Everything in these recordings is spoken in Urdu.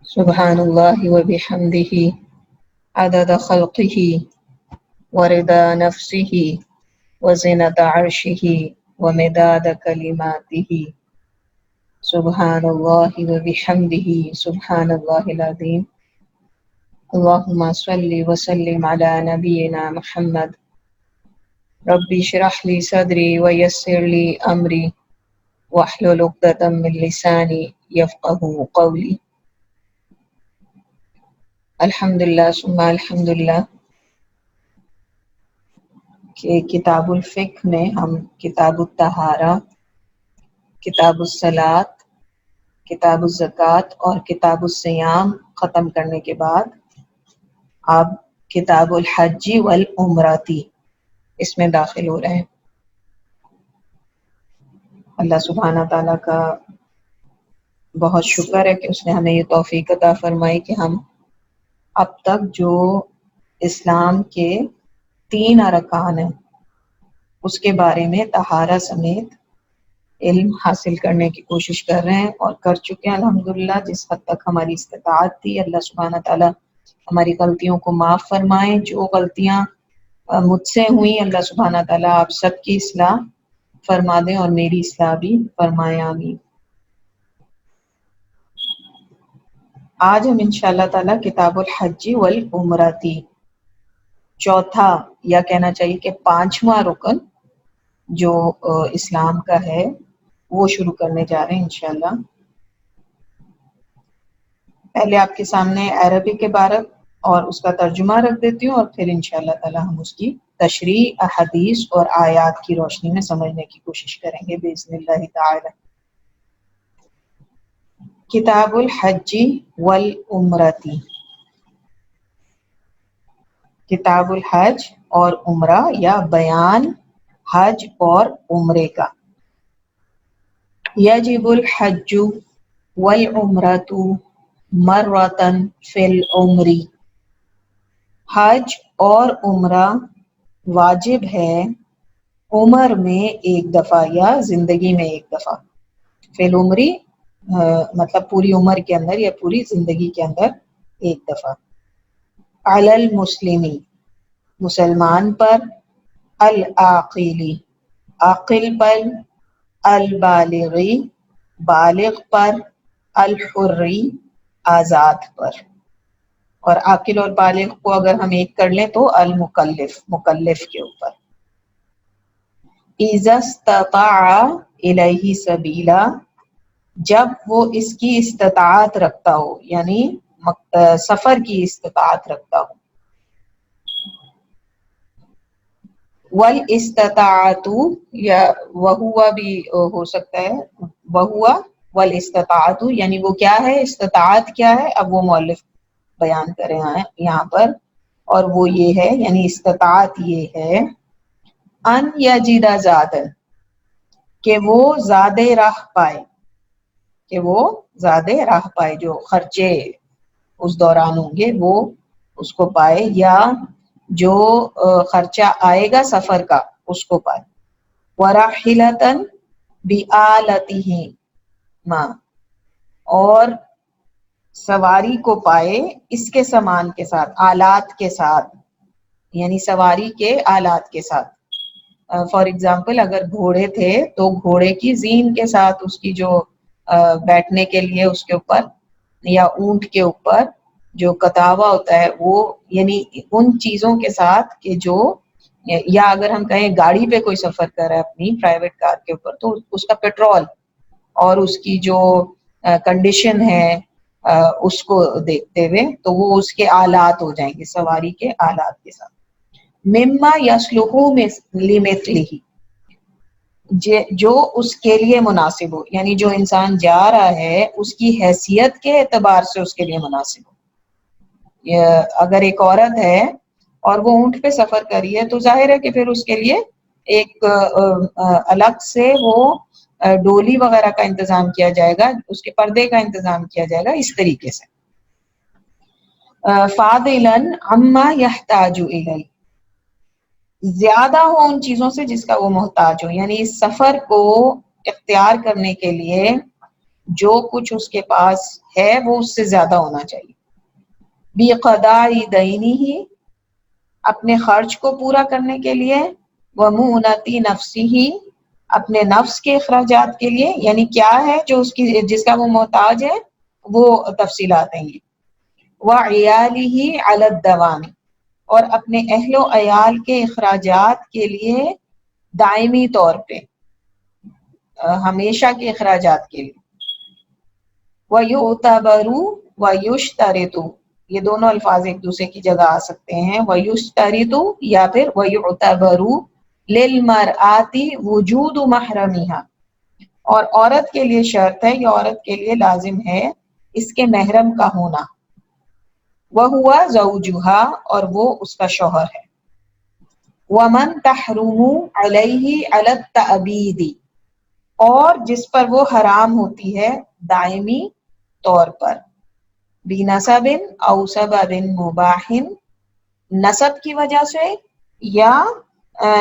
سبحان اللہ وبحمدہ عدد خلقہ ورضا نفسہ وزنة عرشہ ومداد کلماتہ سبحان اللہ وبحمدہ سبحان اللہ العظیم اللہم صلی وسلم علی نبینا محمد رب اشرح لی صدری ویسر لی امری واحلل عقدۃ من لسانی یفقہوا قولی۔ الحمدللہ ثم الحمدللہ کہ کتاب الفقہ میں ہم کتاب الطہارہ، کتاب الصلاۃ، کتاب الزکوٰۃ اور کتاب الصیام ختم کرنے کے بعد اب کتاب الحج والعمرۃ اس میں داخل ہو رہے ہیں۔ اللہ سبحانہ تعالیٰ کا بہت شکر ہے کہ اس نے ہمیں یہ توفیق عطا فرمائی کہ ہم اب تک جو اسلام کے 3 ارکان ہیں اس کے بارے میں طہارہ سمیت علم حاصل کرنے کی کوشش کر رہے ہیں اور کر چکے ہیں الحمدللہ۔ جس حد تک ہماری استطاعت تھی اللہ سبحانہ تعالیٰ ہماری غلطیوں کو معاف فرمائیں۔ جو غلطیاں مجھ سے ہوئیں اللہ سبحانہ تعالیٰ آپ سب کی اصلاح فرما دیں اور میری اصلاح بھی فرمائیں، آمین۔ آج ہم انشاءاللہ تعالیٰ کتاب الحج والعمرۃ، چوتھا یا کہنا چاہیے کہ 5واں رکن جو اسلام کا ہے وہ شروع کرنے جا رہے ہیں انشاءاللہ۔ پہلے آپ کے سامنے عربک عبارت اور اس کا ترجمہ رکھ دیتی ہوں اور پھر انشاءاللہ تعالی ہم اس کی تشریح احادیث اور آیات کی روشنی میں سمجھنے کی کوشش کریں گے باذن اللہ تعالی۔ کتاب الحج والعمرۃ، کتاب الحج اور عمرہ یا بیان حج اور عمرے کا۔ یجب الحج والعمرۃ مرۃ فی العمر، حج اور عمرہ واجب ہے عمر میں ایک دفعہ یا زندگی میں ایک دفعہ۔ فی العمری مطلب پوری عمر کے اندر یا پوری زندگی کے اندر ایک دفعہ۔ علی المسلمی مسلمان پر، العاقلی عاقل پر، البالغی بالغ پر، الحری آزاد پر۔ اور عاقل اور بالغ کو اگر ہم ایک کر لیں تو المکلف مکلف کے اوپر۔ اذا استطاع الیہ سبیلا جب وہ اس کی استطاعت رکھتا ہو، یعنی سفر کی استطاعت رکھتا ہو۔ والاستطاعت یا وہوا بھی ہو سکتا ہے، وہوا والاستطاعت یعنی وہ کیا ہے، استطاعت کیا ہے، اب وہ مؤلف بیان کرے ہیں یہاں پر، اور وہ یہ ہے یعنی استطاعت یہ ہے ان یجد زادن کہ وہ زیادہ راہ پائے، کہ وہ زیادہ راہ پائے، جو خرچے اس دوران ہوں گے وہ اس کو پائے، یا جو خرچہ آئے گا سفر کا اس کو پائے۔ وراحلۃ بآلتہ ماں اور سواری کو پائے اس کے سامان کے ساتھ، آلات کے ساتھ، یعنی سواری کے آلات کے ساتھ۔ فار ایگزامپل اگر گھوڑے تھے تو گھوڑے کی زین کے ساتھ، اس کی جو بیٹھنے کے لیے اس کے اوپر، یا اونٹ کے اوپر جو کتاوا ہوتا ہے وہ، یعنی ان چیزوں کے ساتھ کہ جو، یا اگر ہم کہیں گاڑی پہ کوئی سفر کر رہا ہے اپنی پرائیویٹ کار کے اوپر تو اس کا پیٹرول اور اس کی جو کنڈیشن ہے اس کو دیکھتے ہوئے تو وہ اس کے آلات ہو جائیں گے، سواری کے آلات کے ساتھ۔ مما یصلح لمثلہ جو اس کے لیے مناسب ہو، یعنی جو انسان جا رہا ہے اس کی حیثیت کے اعتبار سے اس کے لیے مناسب ہو۔ اگر ایک عورت ہے اور وہ اونٹ پہ سفر کری ہے تو ظاہر ہے کہ پھر اس کے لیے ایک الگ سے وہ ڈولی وغیرہ کا انتظام کیا جائے گا، اس کے پردے کا انتظام کیا جائے گا اس طریقے سے۔ فاضلا عما یحتاج الیہ زیادہ ہو ان چیزوں سے جس کا وہ محتاج ہو، یعنی اس سفر کو اختیار کرنے کے لیے جو کچھ اس کے پاس ہے وہ اس سے زیادہ ہونا چاہیے. بِقَضَاءِ دَيْنِهِ اپنے خرچ کو پورا کرنے کے لیے، وَمُؤْنَةِ نَفْسِهِ اپنے نفس کے اخراجات کے لیے، یعنی کیا ہے جو جس کا وہ محتاج ہے وہ تفصیلات ہیں یہ. وَعِيَالِهِ عَلَى الدَّوَامِ اور اپنے اہل و عیال کے اخراجات کے لیے دائمی طور پہ، ہمیشہ کے اخراجات کے لیے. وَيُعْتَبَرُ وَيُشْتَرِطُ یہ دونوں الفاظ ایک دوسرے کی جگہ آ سکتے ہیں. وَيُشْتَرِطُ یا پھر وَيُعْتَبَرُ لِلْمَرْآتِ وُجُودُ مَحْرَمِهَا اور عورت کے لیے شرط ہے یا عورت کے لیے لازم ہے اس کے محرم کا ہونا. وَهُوَ زَوْجُهَا اور وہ اس کا شوہر ہے. وَمَنْ تَحْرُمُ عَلَيْهِ عَلَى التَّأْبِيدِ اور جس پر وہ حرام ہوتی ہے دائمی طور پر. بِنَسَبٍ أَوْ سَبَبٍ مُبَاحٍ نسب کی وجہ سے یا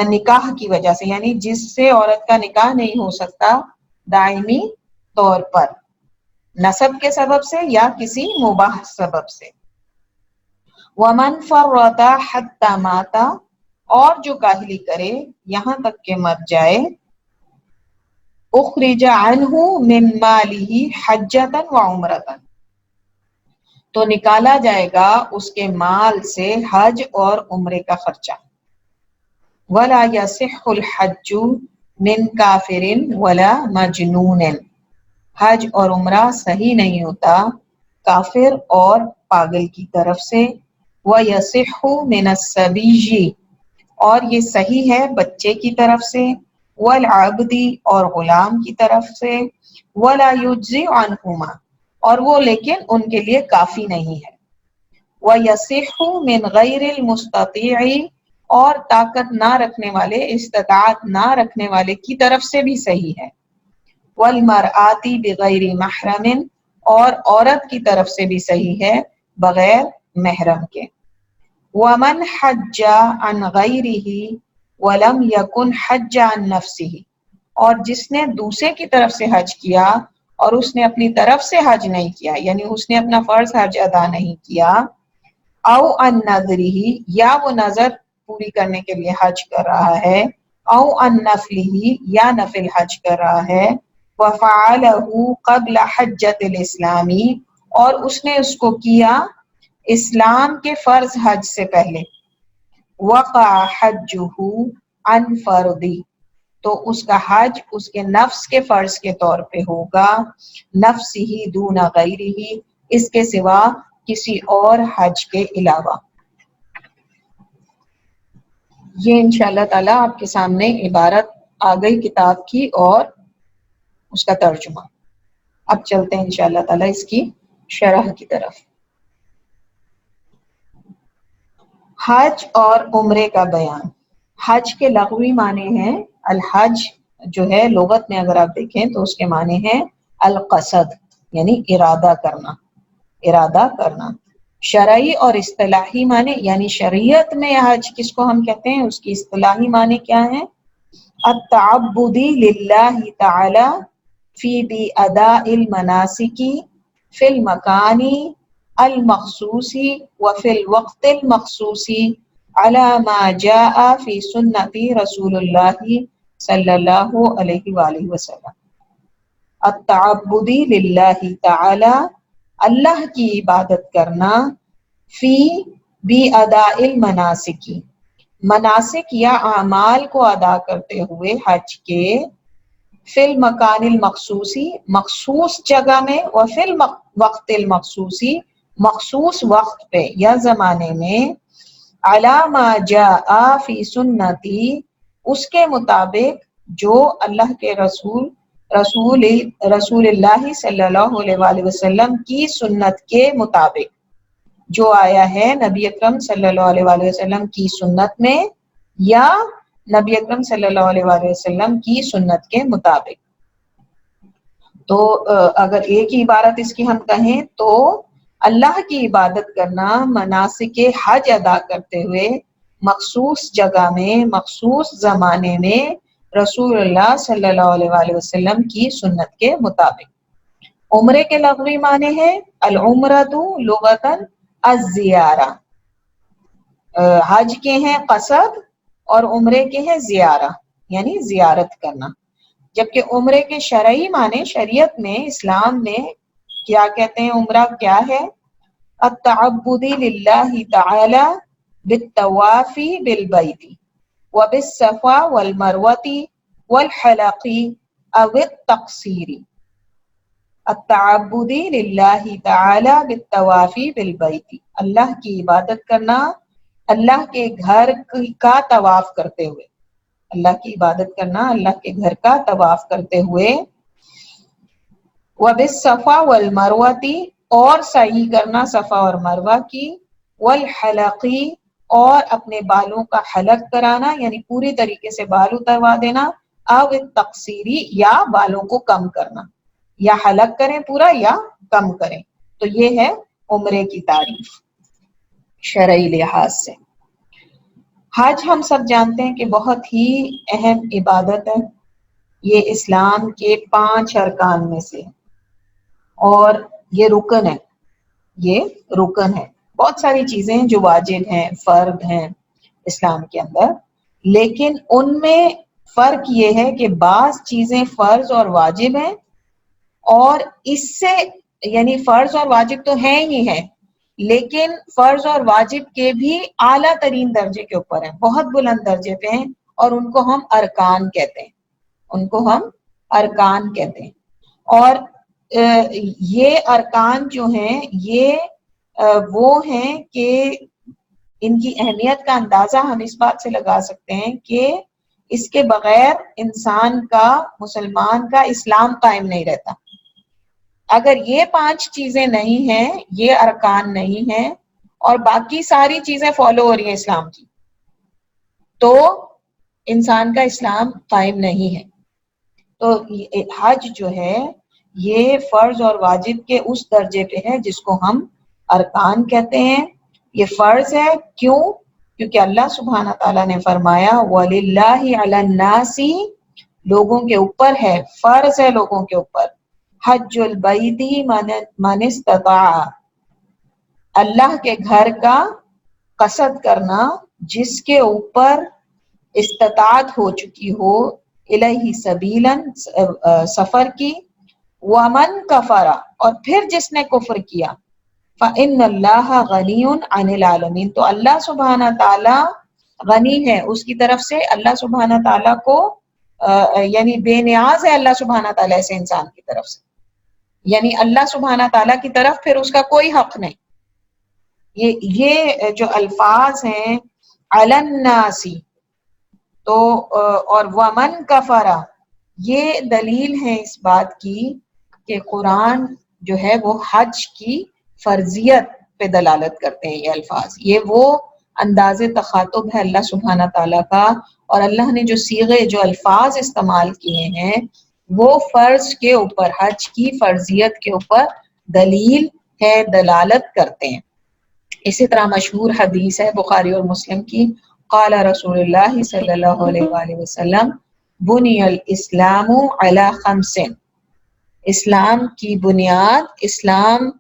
نکاح کی وجہ سے، یعنی جس سے عورت کا نکاح نہیں ہو سکتا دائمی طور پر، نسب کے سبب سے یا کسی مباح سبب سے. وَمَنْ فَرَّطَ حَتَّى مَاتَ اور جو کاہلی کرے یہاں تک کہ مر جائے. اخرج عنہ من مالہ حجۃ وعمرۃ تو نکالا جائے گا اس کے مال سے حج اور عمرے کا خرچہ. ولا یصح الحج من کافر ولا مجنون حج اور عمرہ صحیح نہیں ہوتا کافر اور پاگل کی طرف سے. وَيَصِحُّ مِنَ السَّبِيِّ اور یہ صحیح ہے بچے کی طرف سے. وَالْعَبْدِ اور غلام کی طرف سے. وَلَا يُجْزِئُ عَنْهُمَا اور وہ لیکن ان کے لیے کافی نہیں ہے. وَيَصِحُّ مِنْ غَيْرِ الْمُسْتَطِيعِ اور طاقت نہ رکھنے والے، استطاعت نہ رکھنے والے کی طرف سے بھی صحیح ہے. وَالْمَرْآتِ بِغَيْرِ مَحْرَمٍ اور عورت کی طرف سے بھی صحیح ہے بغیر محرم کے. وَمَنْ حَجَّ عَنْ غَيْرِهِ وَلَمْ يَكُنْ حَجَّ عَنْ نَفْسِهِ اور جس نے دوسرے کی طرف سے حج کیا اور اس نے اپنی طرف سے حج نہیں کیا، یعنی اس نے اپنا فرض حج ادا نہیں کیا. او ان نذرہ یا وہ نظر پوری کرنے کے لیے حج کر رہا ہے. او ان نفلہ یا نفل حج کر رہا ہے. وفعلہ قبل حجۃ الاسلامی اور اس نے اس کو کیا اسلام کے فرض حج سے پہلے. وقع حجہ عن فرضی تو اس کا حج اس کے نفس کے فرض کے طور پہ ہوگا. نفس ہی دون غیرہ اس کے سوا کسی اور حج کے علاوہ. یہ انشاءاللہ تعالیٰ آپ کے سامنے عبارت آ گئی کتاب کی اور اس کا ترجمہ. اب چلتے ہیں انشاءاللہ تعالیٰ اس کی شرح کی طرف. حج اور عمرے کا بیان. حج کے لغوی معنی ہیں الحج جو ہے لغت میں اگر آپ دیکھیں تو اس کے معنی ہیں القصد یعنی ارادہ کرنا، ارادہ کرنا. شرعی اور اصطلاحی معنی یعنی شریعت میں حج کس کو ہم کہتے ہیں اس کی اصطلاحی معنی کیا ہے؟ التعبدی للہ تعالی فی باداء المناسک فی المکان المخصوص وفی الوقت المخصوص علی ما جاء فی سنت رسول اللہ صلی اللہ علیہ وآلہ وسلم. التعبدی للہ تعالی اللہ کی عبادت کرنا، فی باداء المناسک مناسک یا اعمال کو ادا کرتے ہوئے حج کے، فی المکان المخصوصی مخصوص جگہ میں، و فی الوقت المخصوصی مخصوص وقت پہ یا زمانے میں، علی ما جاء فی سنتی اس کے مطابق جو اللہ کے رسول اللہ صلی اللہ علیہ وآلہ وسلم کی سنت کے مطابق جو آیا ہے نبی اکرم صلی اللہ علیہ وآلہ وسلم کی سنت میں یا نبی اکرم صلی اللہ علیہ وآلہ وسلم کی سنت کے مطابق. تو اگر ایک ہی عبارت اس کی ہم کہیں تو اللہ کی عبادت کرنا مناسک حج ادا کرتے ہوئے مخصوص جگہ میں مخصوص زمانے میں رسول اللہ صلی اللہ علیہ وآلہ وسلم کی سنت کے مطابق. عمرے کے لغوی معنی ہے العمرۃ لغتاً الزیارہ، حج کے ہیں قصد اور عمرے کے ہیں زیارہ یعنی زیارت کرنا، جبکہ عمرے کے شرعی معنی شریعت میں اسلام میں کیا کہتے ہیں، عمرہ کیا ہے، التعبد للہ تعالی بالطواف بالبیت وبالصفا والمروۃ والحلق او التقصیر، التعبد للہ تعالی بالطواف بالبیت، اللہ کی عبادت کرنا اللہ کے گھر کا طواف کرتے ہوئے، اللہ کی عبادت کرنا اللہ کے گھر کا طواف کرتے ہوئے، وبالصفا والمروۃ اور سعی کرنا صفا اور مروہ کی، والحلق اور اپنے بالوں کا حلق کرانا یعنی پوری طریقے سے بال اتروا دینا، او التقصیری یا بالوں کو کم کرنا، یا حلق کریں پورا یا کم کریں، تو یہ ہے عمرے کی تعریف شرعی لحاظ سے۔ حج ہم سب جانتے ہیں کہ بہت ہی اہم عبادت ہے، یہ اسلام کے 5 ارکان میں سے اور یہ رکن ہے، یہ رکن ہے۔ بہت ساری چیزیں جو واجب ہیں فرض ہیں اسلام کے اندر، لیکن ان میں فرق یہ ہے کہ بعض چیزیں فرض اور واجب ہیں، اور اس سے یعنی فرض اور واجب تو ہیں ہی ہیں، لیکن فرض اور واجب کے بھی اعلیٰ ترین درجے کے اوپر ہیں، بہت بلند درجے پہ ہیں، اور ان کو ہم ارکان کہتے ہیں، ان کو ہم ارکان کہتے ہیں۔ اور یہ ارکان جو ہیں یہ وہ ہیں کہ ان کی اہمیت کا اندازہ ہم اس بات سے لگا سکتے ہیں کہ اس کے بغیر انسان کا، مسلمان کا اسلام قائم نہیں رہتا۔ اگر یہ 5 چیزیں نہیں ہیں، یہ ارکان نہیں ہیں، اور باقی ساری چیزیں فالو ہو رہی ہیں اسلام کی، تو انسان کا اسلام قائم نہیں ہے۔ تو حج جو ہے یہ فرض اور واجب کے اس درجے پہ ہے جس کو ہم ارکان کہتے ہیں۔ یہ فرض ہے، کیوں؟ کیونکہ اللہ سبحانہ تعالیٰ نے فرمایا وَلِلَّهِ عَلَى النَّاسِ، لوگوں کے اوپر ہے، فرض ہے لوگوں کے اوپر، حج البیت من استطاع، اللہ کے گھر کا قصد کرنا جس کے اوپر استطاعت ہو چکی ہو، الیہ سبیلا، سفر کی، ومن کفر، اور پھر جس نے کفر کیا، فإن اللہ غنی عن العالمین، تو اللہ سبحانہ تعالیٰ غنی ہے، اس کی طرف سے اللہ سبحانہ تعالیٰ کو یعنی بے نیاز ہے اللہ سبحانہ تعالیٰ سے انسان کی طرف سے، یعنی اللہ سبحانہ تعالیٰ کی طرف پھر اس کا کوئی حق نہیں۔ یہ جو الفاظ ہیں علی الناس تو اور ومن کفر، یہ دلیل ہے اس بات کی کہ قرآن جو ہے وہ حج کی فرضیت پہ دلالت کرتے ہیں۔ یہ الفاظ، یہ وہ انداز تخاطب ہے اللہ سبحانہ تعالیٰ کا، اور اللہ نے جو صیغے، جو الفاظ استعمال کیے ہیں وہ فرض کے اوپر، حج کی فرضیت کے اوپر دلیل ہے، دلالت کرتے ہیں۔ اسی طرح مشہور حدیث ہے بخاری اور مسلم کی، قال رسول اللہ صلی اللہ علیہ وآلہ وسلم بنی الاسلام علی 5، اسلام کی بنیاد، اسلام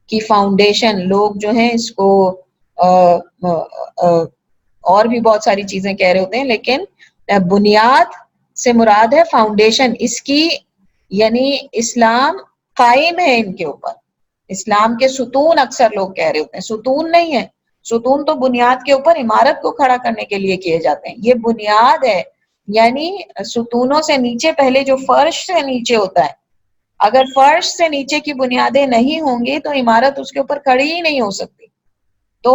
کی فاؤنڈیشن، لوگ جو ہیں اس کو اور بھی بہت ساری چیزیں کہہ رہے ہوتے ہیں، لیکن بنیاد سے مراد ہے فاؤنڈیشن اس کی، یعنی اسلام قائم ہے ان کے اوپر۔ اسلام کے ستون اکثر لوگ کہہ رہے ہوتے ہیں، ستون نہیں ہے، ستون تو بنیاد کے اوپر عمارت کو کھڑا کرنے کے لیے کیے جاتے ہیں، یہ بنیاد ہے، یعنی ستونوں سے نیچے پہلے جو فرش سے نیچے ہوتا ہے، اگر فرش سے نیچے کی بنیادیں نہیں ہوں گی تو عمارت اس کے اوپر کھڑی ہی نہیں ہو سکتی۔ تو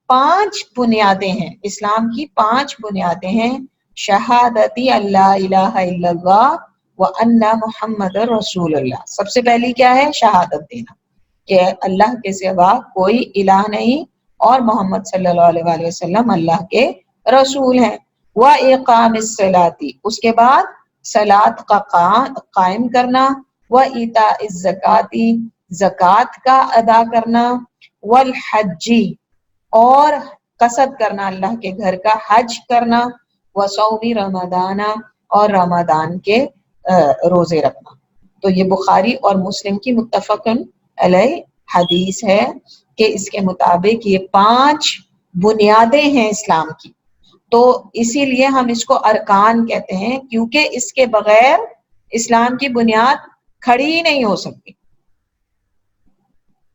5 بنیادیں ہیں اسلام کی، 5 بنیادیں ہیں، شہادتی اللہ الہ الا اللہ وان محمد رسول اللہ۔ سب سے پہلی کیا ہے؟ شہادت دینا کہ اللہ کے سوا کوئی الہ نہیں اور محمد صلی اللہ علیہ وآلہ وسلم اللہ کے رسول ہیں۔ وَإِقَامِ الصَّلَاةِ، اس کے بعد صلاۃ کا قائم کرنا، وَإِيتَاءِ الزَّكَاةِ، زکوٰۃ کا ادا کرنا، وَالْحَجِّ، اور قصد کرنا اللہ کے گھر کا حج کرنا، وَصَوْمِ رمضان، اور رمضان کے روزے رکھنا۔ تو یہ بخاری اور مسلم کی متفقن علیہ حدیث ہے کہ اس کے مطابق یہ 5 بنیادیں ہیں اسلام کی. تو اسی لیے ہم اس کو ارکان کہتے ہیں، کیونکہ اس کے بغیر اسلام کی بنیاد کھڑی ہی نہیں ہو سکتی.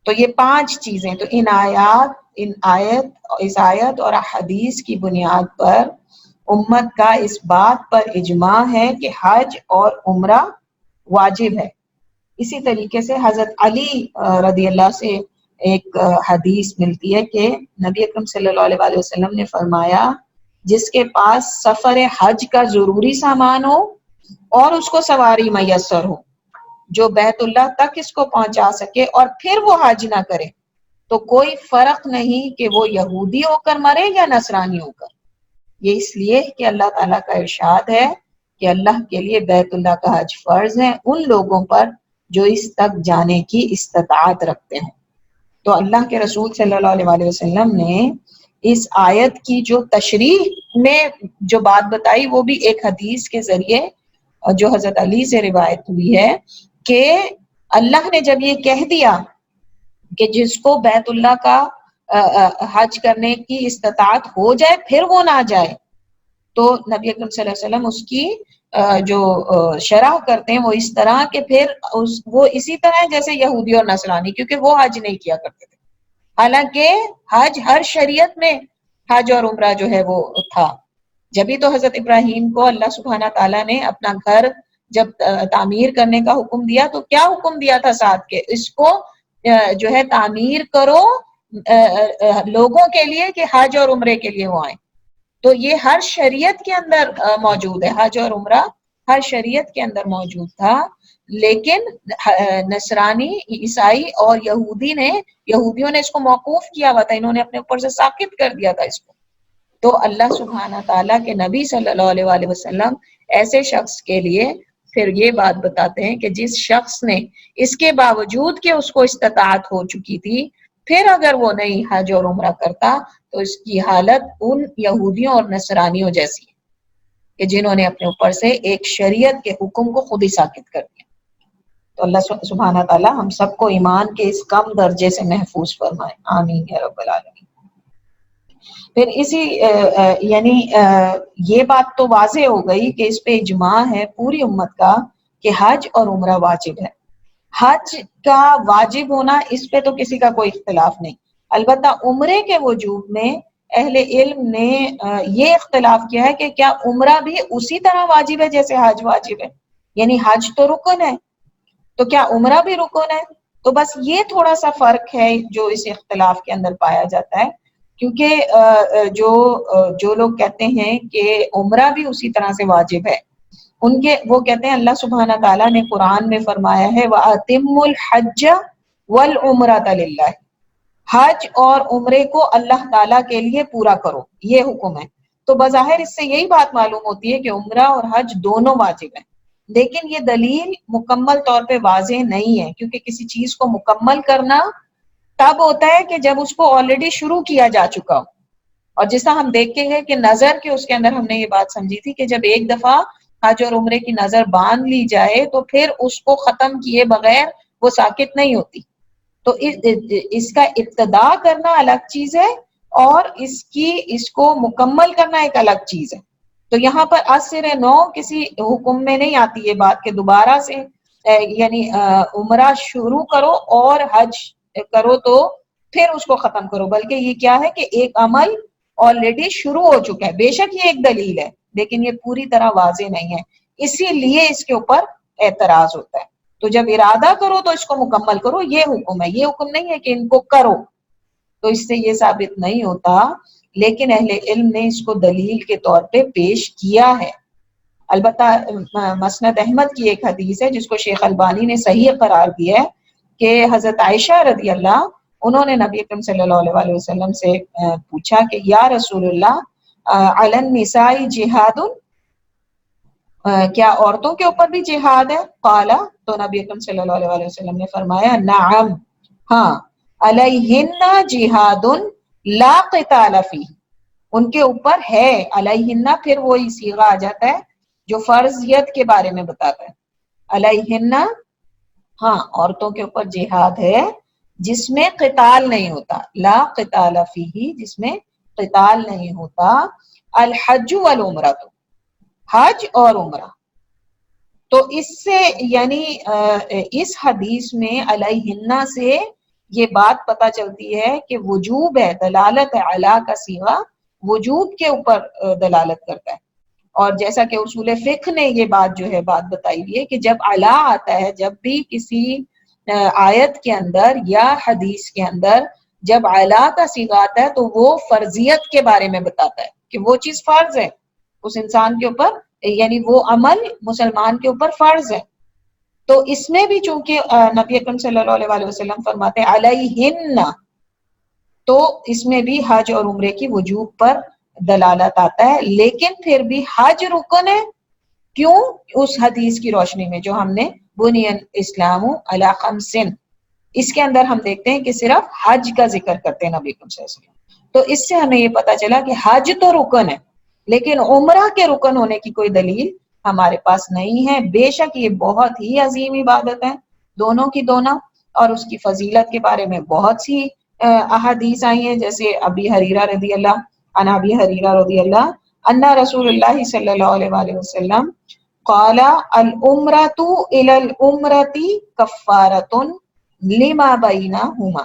تو یہ 5 چیزیں، تو اس آیت اور حدیث کی بنیاد پر امت کا اس بات پر اجماع ہے کہ حج اور عمرہ واجب ہے. اسی طریقے سے حضرت علی رضی اللہ سے ایک حدیث ملتی ہے کہ نبی اکرم صلی اللہ علیہ وسلم نے فرمایا، جس کے پاس سفر حج کا ضروری سامان ہو اور اس کو سواری میسر ہو، جو بیت اللہ تک اس کو پہنچا سکے اور پھر وہ حج نہ کرے، تو کوئی فرق نہیں کہ وہ یہودی ہو کر مرے یا نصرانی ہو کر. یہ اس لیے کہ اللہ تعالیٰ کا ارشاد ہے کہ اللہ کے لیے بیت اللہ کا حج فرض ہے ان لوگوں پر جو اس تک جانے کی استطاعت رکھتے ہیں. تو اللہ کے رسول صلی اللہ علیہ وسلم نے اس آیت کی جو تشریح میں جو بات بتائی، وہ بھی ایک حدیث کے ذریعے جو حضرت علی سے روایت ہوئی ہے کہ اللہ نے جب یہ کہہ دیا کہ جس کو بیت اللہ کا حج کرنے کی استطاعت ہو جائے پھر وہ نہ جائے، تو نبی اکرم صلی اللہ علیہ وسلم اس کی جو شرح کرتے ہیں وہ اس طرح کہ پھر وہ اسی طرح ہے جیسے یہودی اور نصرانی، کیونکہ وہ حج نہیں کیا کرتے تھے. حالانکہ حج ہر شریعت میں حج اور عمرہ جو ہے وہ تھا. جبھی تو حضرت ابراہیم کو اللہ سبحانہ تعالیٰ نے اپنا گھر جب تعمیر کرنے کا حکم دیا تو کیا حکم دیا تھا ساتھ کے، اس کو جو ہے تعمیر کرو لوگوں کے لیے کہ حج اور عمرے کے لیے وہ آئیں. تو یہ ہر شریعت کے اندر موجود ہے، حج اور عمرہ ہر شریعت کے اندر موجود تھا. لیکن نصرانی، عیسائی اور یہودیوں نے اس کو موقوف کیا ہوا تھا، انہوں نے اپنے اوپر سے ساقط کر دیا تھا اس کو. تو اللہ سبحانہ تعالیٰ کے نبی صلی اللہ علیہ وسلم ایسے شخص کے لیے پھر یہ بات بتاتے ہیں کہ جس شخص نے اس کے باوجود کہ اس کو استطاعت ہو چکی تھی پھر اگر وہ نہیں حج اور عمرہ کرتا تو اس کی حالت ان یہودیوں اور نصرانیوں جیسی ہے کہ جنہوں نے اپنے اوپر سے ایک شریعت کے حکم کو خود ہی ساقط کر دیا. تو اللہ سبحانہ تعالیٰ ہم سب کو ایمان کے اس کم درجے سے محفوظ فرمائے، آمین یا رب العالمین. پھر اسی یعنی یہ بات تو واضح ہو گئی کہ اس پہ اجماع ہے پوری امت کا کہ حج اور عمرہ واجب ہے. حج کا واجب ہونا اس پہ تو کسی کا کوئی اختلاف نہیں. البتہ عمرے کے وجوب میں اہل علم نے یہ اختلاف کیا ہے کہ کیا عمرہ بھی اسی طرح واجب ہے جیسے حج واجب ہے. یعنی حج تو رکن ہے تو کیا عمرہ بھی رکن ہے. تو بس یہ تھوڑا سا فرق ہے جو اس اختلاف کے اندر پایا جاتا ہے، کیونکہ جو لوگ کہتے ہیں کہ عمرہ بھی اسی طرح سے واجب ہے، وہ کہتے ہیں اللہ سبحانہ تعالیٰ نے قرآن میں فرمایا ہے وَأَتِمُّ الْحَجَّ وَالْعُمْرَةَ لِلَّهِ، حج اور عمرے کو اللہ تعالیٰ کے لیے پورا کرو، یہ حکم ہے. تو بظاہر اس سے یہی بات معلوم ہوتی ہے کہ عمرہ اور حج دونوں واجب ہیں. لیکن یہ دلیل مکمل طور پہ واضح نہیں ہے، کیونکہ کسی چیز کو مکمل کرنا تب ہوتا ہے کہ جب اس کو آلریڈی شروع کیا جا چکا ہو. اور جیسا ہم دیکھیں گے کہ نظر کے اس کے اندر ہم نے یہ بات سمجھی تھی کہ جب ایک دفعہ حج اور عمرے کی نظر باندھ لی جائے تو پھر اس کو ختم کیے بغیر وہ ساکت نہیں ہوتی. تو اس کا ابتدا کرنا الگ چیز ہے اور اس کو مکمل کرنا ایک الگ چیز ہے. تو یہاں پر اثر نو کسی حکم میں نہیں آتی یہ بات کہ دوبارہ سے یعنی عمرہ شروع کرو اور حج کرو تو پھر اس کو ختم کرو، بلکہ یہ کیا ہے کہ ایک عمل آلریڈی شروع ہو چکا ہے. بے شک یہ ایک دلیل ہے لیکن یہ پوری طرح واضح نہیں ہے، اسی لیے اس کے اوپر اعتراض ہوتا ہے. تو جب ارادہ کرو تو اس کو مکمل کرو، یہ حکم ہے. یہ حکم نہیں ہے کہ ان کو کرو، تو اس سے یہ ثابت نہیں ہوتا. لیکن اہل علم نے اس کو دلیل کے طور پہ پیش کیا ہے. البتہ مسند احمد کی ایک حدیث ہے جس کو شیخ البانی نے صحیح قرار دیا ہے کہ حضرت عائشہ رضی اللہ انہوں نے نبی اکرم صلی اللہ علیہ وسلم سے پوچھا کہ یا رسول اللہ علی النساء جہاد، کیا عورتوں کے اوپر بھی جہاد ہے؟ قالا، تو نبی اکرم صلی اللہ علیہ وسلم نے فرمایا نعم، ہاں، علیہن جہاد لا قتال فیہ، ان کے اوپر ہے. علیہن پھر وہی صیغہ آ جاتا ہے جو فرضیت کے بارے میں بتاتا ہے. علیہن ہاں عورتوں کے اوپر جہاد ہے جس میں قتال نہیں ہوتا، لا قتال فیہ، جس میں قتال نہیں ہوتا، الحج والعمرہ، تو حج اور عمرہ۔ تو اس سے یعنی اس حدیث میں علیہن سے یہ بات پتہ چلتی ہے کہ وجوب ہے، دلالت ہے، علی کا صیغہ وجوب کے اوپر دلالت کرتا ہے۔ اور جیسا کہ اصول فقہ نے یہ بات جو ہے بات بتائی ہوئی ہے کہ جب علا آتا ہے، جب بھی کسی آیت کے اندر یا حدیث کے اندر جب علا کا صیغہ آتا ہے تو وہ فرضیت کے بارے میں بتاتا ہے کہ وہ چیز فرض ہے اس انسان کے اوپر، یعنی وہ عمل مسلمان کے اوپر فرض ہے۔ تو اس میں بھی چونکہ نبی اکرم صلی اللہ علیہ وسلم فرماتے ہیں علیہن، تو اس میں بھی حج اور عمرے کی وجوب پر دلالت آتا ہے، لیکن پھر بھی حج رکن ہے۔ کیوں؟ اس حدیث کی روشنی میں جو ہم نے بنی الاسلام علی خمس، اس کے اندر ہم دیکھتے ہیں کہ صرف حج کا ذکر کرتے ہیں نبی صلی اللہ علیہ وسلم۔ تو اس سے ہمیں یہ پتا چلا کہ حج تو رکن ہے، لیکن عمرہ کے رکن ہونے کی کوئی دلیل ہمارے پاس نہیں ہے۔ بے شک یہ بہت ہی عظیم عبادت ہے دونوں کی دونوں، اور اس کی فضیلت کے بارے میں بہت سی احادیث آئی ہیں، جیسے ابی حریرہ رضی اللہ عن ابی حریرہ رضی اللہ ان رسول اللہ صلی اللہ علیہ وآلہ وسلم قال العمرۃ الی العمرۃ کفارۃ لما بینہما۔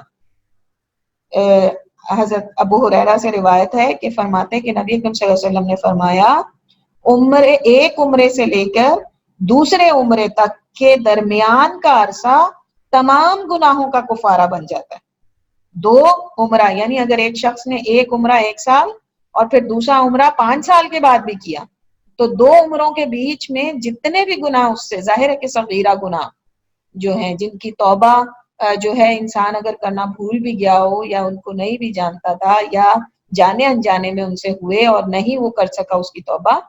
حضرت ابو ہریرہ سے روایت ہے کہ فرماتے ہیں کہ نبی اکرم صلی اللہ علیہ وسلم نے فرمایا ایک عمرے سے لے کر دوسرے عمرے تک کے درمیان کا عرصہ تمام گناہوں کا کفارہ بن جاتا ہے۔ دو عمرہ یعنی اگر ایک شخص نے ایک عمرہ 1 سال اور پھر دوسرا عمرہ 5 سال کے بعد بھی کیا، تو 2 عمروں کے بیچ میں جتنے بھی گناہ، اس سے ظاہر ہے کہ صغیرہ گناہ جو ہیں جن کی توبہ جو ہے انسان اگر کرنا بھول بھی گیا ہو یا ان کو نہیں بھی جانتا تھا یا جانے انجانے میں ان سے ہوئے اور نہیں وہ کر سکا اس کی توبہ،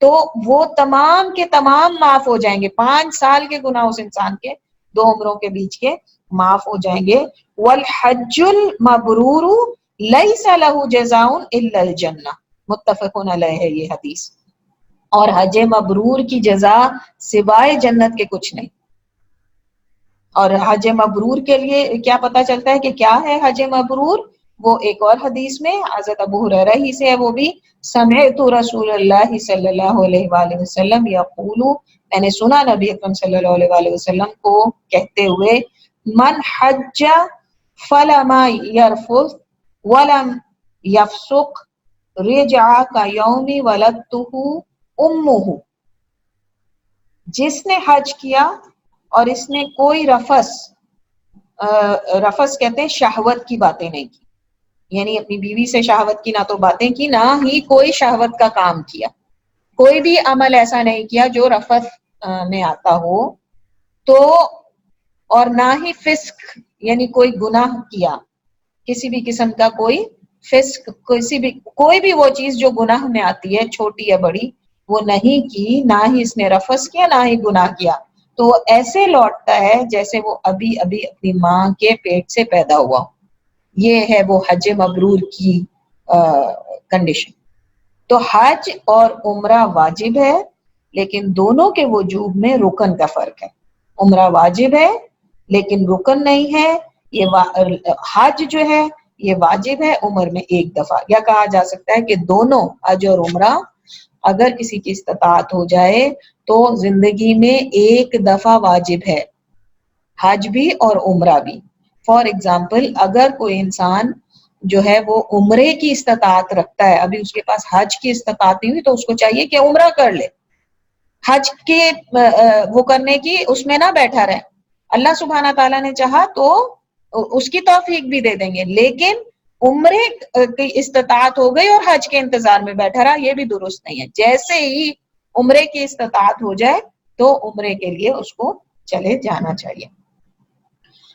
تو وہ تمام کے تمام معاف ہو جائیں گے۔ 5 سال کے گناہ اس انسان کے 2 عمروں کے بیچ کے معاف ہو جائیں گے۔ والحج المبرور لیس له جزاء الا الجنہ، متفق علیہ ہے یہ حدیث۔ اور حج مبرور کی جزا سوائے جنت کے کچھ نہیں۔ اور حج مبرور کے لیے کیا پتہ چلتا ہے کہ کیا ہے حج مبرور؟ وہ ایک اور حدیث میں حضرت ابو ہریرہ ہی سے ہے، وہ بھی سمعت رسول اللہ صلی اللہ علیہ وآلہ وسلم یقول، میں نے سنا نبی اکرم صلی اللہ علیہ وآلہ وسلم کو کہتے ہوئے، من حج فلم یرفث ولم یفسق رجع کیوم ولدتہ امہ، جس نے حج کیا اور اس نے کوئی رفث کہتے ہیں شہوت کی باتیں نہیں کی، یعنی اپنی بیوی سے شہوت کی نہ تو باتیں کی، نہ ہی کوئی شہوت کا کام کیا، کوئی بھی عمل ایسا نہیں کیا جو رفث میں آتا ہو، تو اور نہ ہی فسق یعنی کوئی گناہ کیا، کسی بھی قسم کا کوئی فسق، کوئی بھی وہ چیز جو گناہ میں آتی ہے چھوٹی یا بڑی وہ نہیں کی، نہ ہی اس نے رفث کیا نہ ہی گناہ کیا، تو وہ ایسے لوٹتا ہے جیسے وہ ابھی ابھی اپنی ماں کے پیٹ سے پیدا ہوا۔ یہ ہے وہ حج مبرور کی کنڈیشن۔ تو حج اور عمرہ واجب ہے، لیکن دونوں کے وجوب میں رکن کا فرق ہے۔ عمرہ واجب ہے لیکن رکن نہیں ہے، یہ حج جو ہے یہ واجب ہے عمر میں 1 دفعہ، یا کہا جا سکتا ہے کہ دونوں حج اور عمرہ اگر کسی کی استطاعت ہو جائے تو زندگی میں 1 دفعہ واجب ہے، حج بھی اور عمرہ بھی۔ فار ایگزامپل اگر کوئی انسان جو ہے وہ عمرے کی استطاعت رکھتا ہے، ابھی اس کے پاس حج کی استطاعت نہیں ہوئی، تو اس کو چاہیے کہ عمرہ کر لے، حج کے وہ کرنے کی اس میں نہ بیٹھا رہے۔ اللہ سبحانہ تعالیٰ نے چاہا تو اس کی توفیق بھی دے دیں گے، لیکن عمرے کی استطاعت ہو گئی اور حج کے انتظار میں بیٹھا رہا، یہ بھی درست نہیں ہے۔ جیسے ہی عمرے کی استطاعت ہو جائے تو عمرے کے لیے اس کو چلے جانا چاہیے۔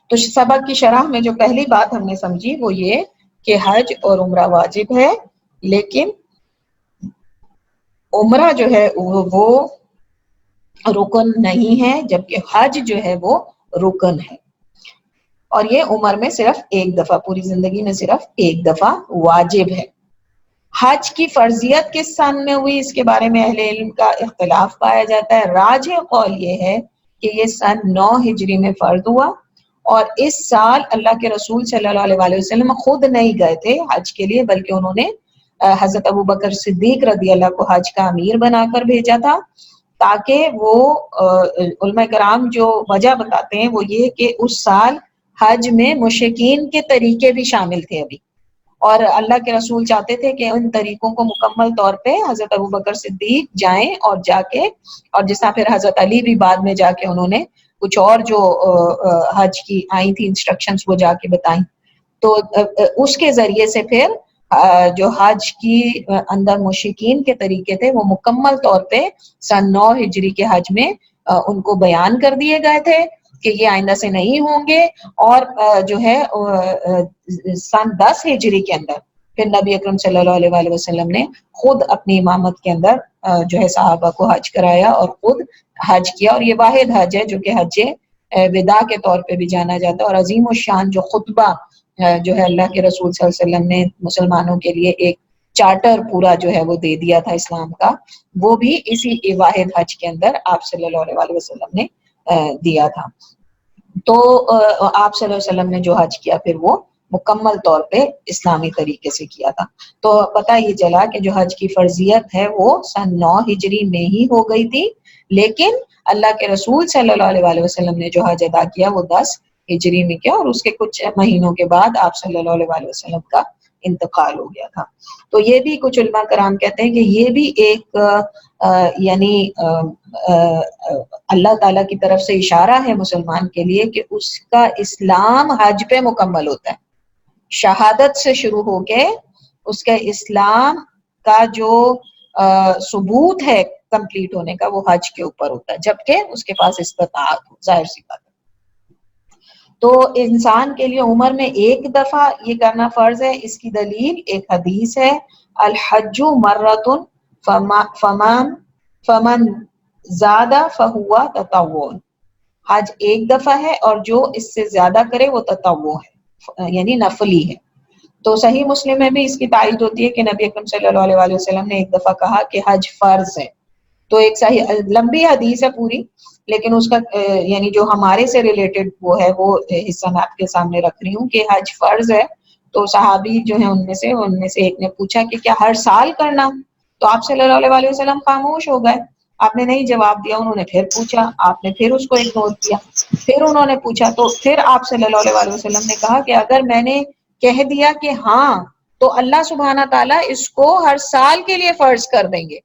تو سبق کی شرح میں جو پہلی بات ہم نے سمجھی وہ یہ کہ حج اور عمرہ واجب ہے، لیکن عمرہ جو ہے وہ رکن نہیں ہے، جبکہ حج جو ہے وہ رکن ہے، اور یہ عمر میں صرف 1 دفعہ، پوری زندگی میں صرف 1 دفعہ واجب ہے۔ حج کی فرضیت کس سن میں ہوئی، اس کے بارے میں اہل علم کا اختلاف پایا جاتا ہے۔ راجح قول یہ ہے کہ یہ سن 9 ہجری میں فرض ہوا، اور اس سال اللہ کے رسول صلی اللہ علیہ وسلم خود نہیں گئے تھے حج کے لیے، بلکہ انہوں نے حضرت ابو بکر صدیق رضی اللہ کو حج کا امیر بنا کر بھیجا تھا، تاکہ وہ علماء کرام جو وجہ بتاتے ہیں وہ یہ کہ اس سال حج میں مشرکین کے طریقے بھی شامل تھے ابھی، اور اللہ کے رسول چاہتے تھے کہ ان طریقوں کو مکمل طور پہ حضرت ابو بکر صدیق جائیں اور جا کے، اور جس طرح پھر حضرت علی بھی بعد میں جا کے انہوں نے کچھ اور جو حج کی آئی تھی انسٹرکشنز وہ جا کے بتائیں، تو اس کے ذریعے سے پھر جو حج کی اندر مشرکین کے طریقے تھے وہ مکمل طور پہ سن 9 ہجری کے حج میں ان کو بیان کر دیے گئے تھے کہ یہ آئندہ سے نہیں ہوں گے، اور جو ہے سن 10 ہجری کے اندر پھر نبی اکرم صلی اللہ علیہ وآلہ وسلم نے خود اپنی امامت کے اندر جو ہے صحابہ کو حج کرایا اور خود حج کیا، اور یہ واحد حج ہے جو کہ حج وداع کے طور پہ بھی جانا جاتا ہے، اور عظیم الشان جو خطبہ جو ہے اللہ کے رسول صلی اللہ علیہ وسلم نے مسلمانوں کے لیے ایک چارٹر پورا جو ہے وہ دے دیا تھا اسلام کا، وہ بھی اسی واحد حج کے اندر آپ صلی اللہ علیہ وآلہ وسلم نے دیا تھا۔ تو آپ صلی اللہ علیہ وسلم نے جو حج کیا پھر وہ مکمل طور پہ اسلامی طریقے سے کیا تھا، تو پتہ یہ چلا کہ جو حج کی فرضیت ہے وہ سن 9 ہجری میں ہی ہو گئی تھی، لیکن اللہ کے رسول صلی اللہ علیہ وآلہ وسلم نے جو حج ادا کیا وہ 10 ہجری میں کیا، اور اس کے کچھ مہینوں کے بعد آپ صلی اللہ علیہ وآلہ وسلم کا انتقال ہو گیا تھا۔ تو یہ بھی کچھ علماء کرام کہتے ہیں کہ یہ بھی ایک یعنی اللہ تعالیٰ کی طرف سے اشارہ ہے مسلمان کے لیے کہ اس کا اسلام حج پہ مکمل ہوتا ہے، شہادت سے شروع ہو کے اس کا اسلام کا جو ثبوت ہے کمپلیٹ ہونے کا وہ حج کے اوپر ہوتا ہے، جبکہ اس کے پاس استطاعت ہو، ظاہر سی بات ہے۔ تو انسان کے لیے عمر میں ایک دفعہ یہ کرنا فرض ہے، اس کی دلیل ایک حدیث ہے، الحج مرۃ فمن زیادہ فہوا تطوع، حج ایک دفعہ ہے اور جو اس سے زیادہ کرے وہ تطوع ہے، یعنی نفلی ہے۔ تو صحیح مسلم میں بھی اس کی تائید ہوتی ہے کہ نبی اکرم صلی اللہ علیہ وآلہ وسلم نے ایک دفعہ کہا کہ حج فرض ہے، تو ایک صحیح لمبی حدیث ہے پوری، لیکن اس کا یعنی جو ہمارے سے ریلیٹڈ وہ ہے وہ حصہ میں آپ کے سامنے رکھ رہی ہوں کہ حج فرض ہے۔ تو صحابی جو ہیں ان میں سے ایک نے پوچھا کہ کیا ہر سال کرنا؟ تو آپ صلی اللہ علیہ وآلہ وسلم خاموش ہو گئے، آپ نے نہیں جواب دیا، انہوں نے پھر پوچھا، آپ نے پھر اس کو اگنور کیا، پھر انہوں نے پوچھا، تو پھر آپ صلی اللہ علیہ وآلہ وسلم نے کہا کہ اگر میں نے کہہ دیا کہ ہاں تو اللہ سبحانہ تعالیٰ اس کو ہر سال کے لیے فرض کر دیں گے،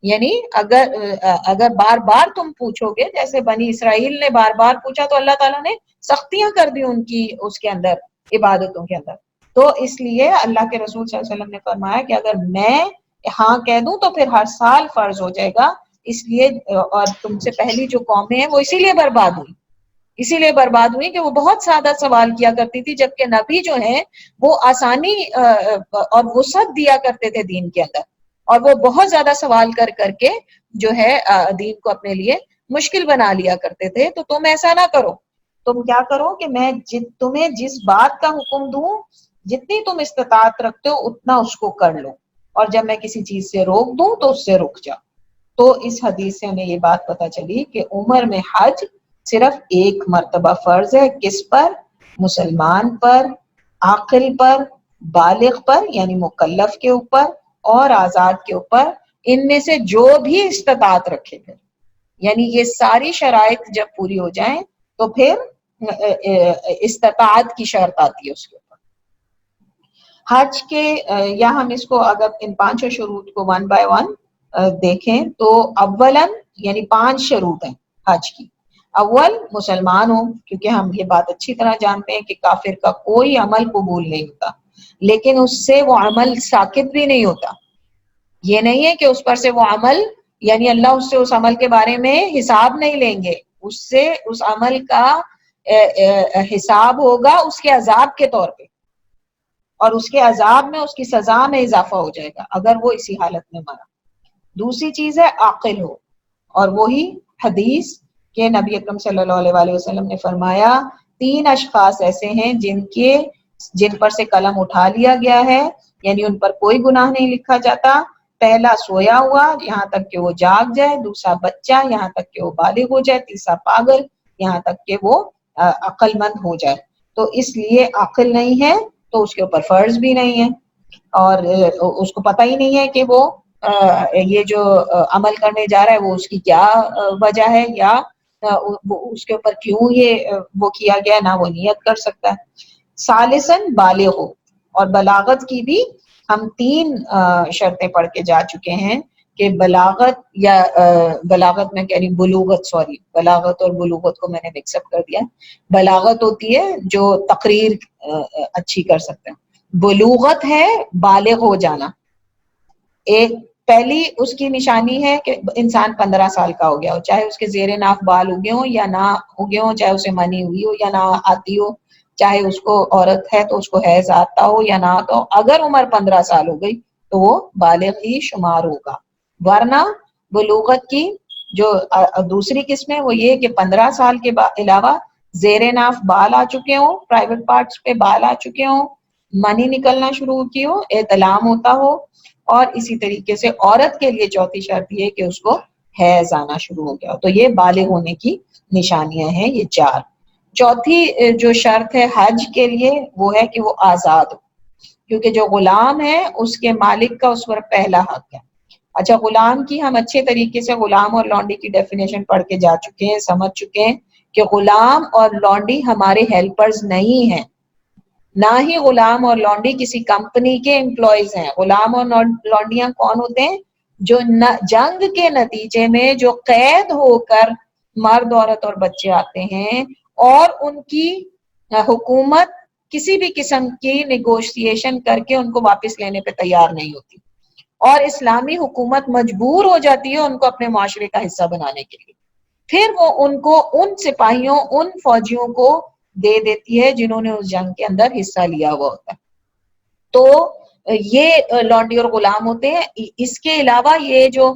یعنی اگر بار بار تم پوچھو گے، جیسے بنی اسرائیل نے بار بار پوچھا تو اللہ تعالیٰ نے سختیاں کر دی ان کی اس کے اندر عبادتوں کے اندر، تو اس لیے اللہ کے رسول صلی اللہ علیہ وسلم نے فرمایا کہ اگر میں ہاں کہہ دوں تو پھر ہر سال فرض ہو جائے گا، اس لیے اور تم سے پہلی جو قومیں ہیں وہ اسی لیے برباد ہوئی کہ وہ بہت سادہ سوال کیا کرتی تھی، جبکہ نبی جو ہیں وہ آسانی اور وسعت دیا کرتے تھے دین کے اندر، اور وہ بہت زیادہ سوال کر کر کے جو ہے دین کو اپنے لیے مشکل بنا لیا کرتے تھے۔ تو تم ایسا نہ کرو، تم کیا کرو کہ میں تمہیں جس بات کا حکم دوں، جتنی تم استطاعت رکھتے ہو اتنا اس کو کر لو، اور جب میں کسی چیز سے روک دوں تو اس سے رک جاؤ۔ تو اس حدیث سے ہمیں یہ بات پتہ چلی کہ عمر میں حج صرف ایک مرتبہ فرض ہے، کس پر؟ مسلمان پر، عاقل پر، بالغ پر یعنی مکلف کے اوپر، اور آزاد کے اوپر، ان میں سے جو بھی استطاعت رکھے پھر، یعنی یہ ساری شرائط جب پوری ہو جائیں تو پھر استطاعت کی شرط آتی ہے اس کے اوپر۔ حج کے یا ہم اس کو اگر ان 5 شروط کو ون بائی ون دیکھیں تو اولن یعنی 5 شروط ہیں حج کی۔ اول مسلمان ہوں، کیونکہ ہم یہ بات اچھی طرح جانتے ہیں کہ کافر کا کوئی عمل قبول نہیں ہوتا، لیکن اس سے وہ عمل ساقط بھی نہیں ہوتا، یہ نہیں ہے کہ اس پر سے وہ عمل یعنی اللہ اس سے اس عمل کے بارے میں حساب نہیں لیں گے، اس سے اس عمل کا حساب ہوگا اس کے عذاب کے طور پہ، اور اس کے عذاب میں اس کی سزا میں اضافہ ہو جائے گا اگر وہ اسی حالت میں مرا۔ دوسری چیز ہے عاقل ہو، اور وہی حدیث کہ نبی اکرم صلی اللہ علیہ وآلہ وسلم نے فرمایا 3 اشخاص ایسے ہیں جن پر سے قلم اٹھا لیا گیا ہے، یعنی ان پر کوئی گناہ نہیں لکھا جاتا، پہلا سویا ہوا یہاں تک کہ وہ جاگ جائے، دوسرا بچہ یہاں تک کہ وہ بالغ ہو جائے، تیسرا پاگل یہاں تک کہ وہ عقل مند ہو جائے. تو اس لیے عقل نہیں ہے تو اس کے اوپر فرض بھی نہیں ہے، اور اس کو پتہ ہی نہیں ہے کہ وہ یہ جو عمل کرنے جا رہا ہے وہ اس کی کیا وجہ ہے، یا اس کے اوپر کیوں یہ وہ کیا گیا، نہ وہ نیت کر سکتا ہے. ثالثاً بالغ ہو، اور بلاغت کی بھی ہم 3 شرطیں پڑھ کے جا چکے ہیں کہ بلاغت یا بلاغت میں کہہ رہی بلوغت، سوری بلاغت اور بلوغت کو میں نے مکس اپ کر دیا. بلاغت ہوتی ہے جو تقریر اچھی کر سکتے ہیں، بلوغت ہے بالغ ہو جانا. ایک پہلی اس کی نشانی ہے کہ انسان 15 سال کا ہو گیا ہو، چاہے اس کے زیر ناف بال اگے ہوں یا نہ اگے ہوں، چاہے اسے منی ہوئی ہو یا نہ آتی ہو، چاہے اس کو عورت ہے تو اس کو حیض آتا ہو یا نہ آتا ہو، اگر عمر 15 سال ہو گئی تو وہ بالغ ہی شمار ہوگا. ورنہ بلوغت کی جو دوسری قسم ہے وہ یہ کہ 15 سال کے علاوہ زیر ناف بال آ چکے ہوں، پرائیویٹ پارٹس پہ بال آ چکے ہوں، منی نکلنا شروع کی ہو، احتلام ہوتا ہو، اور اسی طریقے سے عورت کے لیے چوتھی شرط یہ کہ اس کو حیض آنا شروع ہو گیا. تو یہ بالغ ہونے کی نشانیاں ہیں یہ 4. چوتھی جو شرط ہے حج کے لیے وہ ہے کہ وہ آزاد ہو، کیونکہ جو غلام ہے اس کے مالک کا اس پر پہلا حق ہے. اچھا، غلام کی ہم اچھے طریقے سے غلام اور لونڈی کی ڈیفینیشن پڑھ کے جا چکے ہیں، سمجھ چکے ہیں کہ غلام اور لونڈی ہمارے ہیلپرز نہیں ہیں، نہ ہی غلام اور لونڈی کسی کمپنی کے امپلائیز ہیں. غلام اور لونڈیاں کون ہوتے ہیں؟ جو جنگ کے نتیجے میں جو قید ہو کر مرد عورت اور بچے آتے ہیں اور ان کی حکومت کسی بھی قسم کی نیگوشیشن کر کے ان کو واپس لینے پہ تیار نہیں ہوتی، اور اسلامی حکومت مجبور ہو جاتی ہے ان کو اپنے معاشرے کا حصہ بنانے کے لیے، پھر وہ ان کو ان سپاہیوں ان فوجیوں کو دے دیتی ہے جنہوں نے اس جنگ کے اندر حصہ لیا ہوا ہوتا ہے. تو یہ لونڈی اور غلام ہوتے ہیں. اس کے علاوہ یہ جو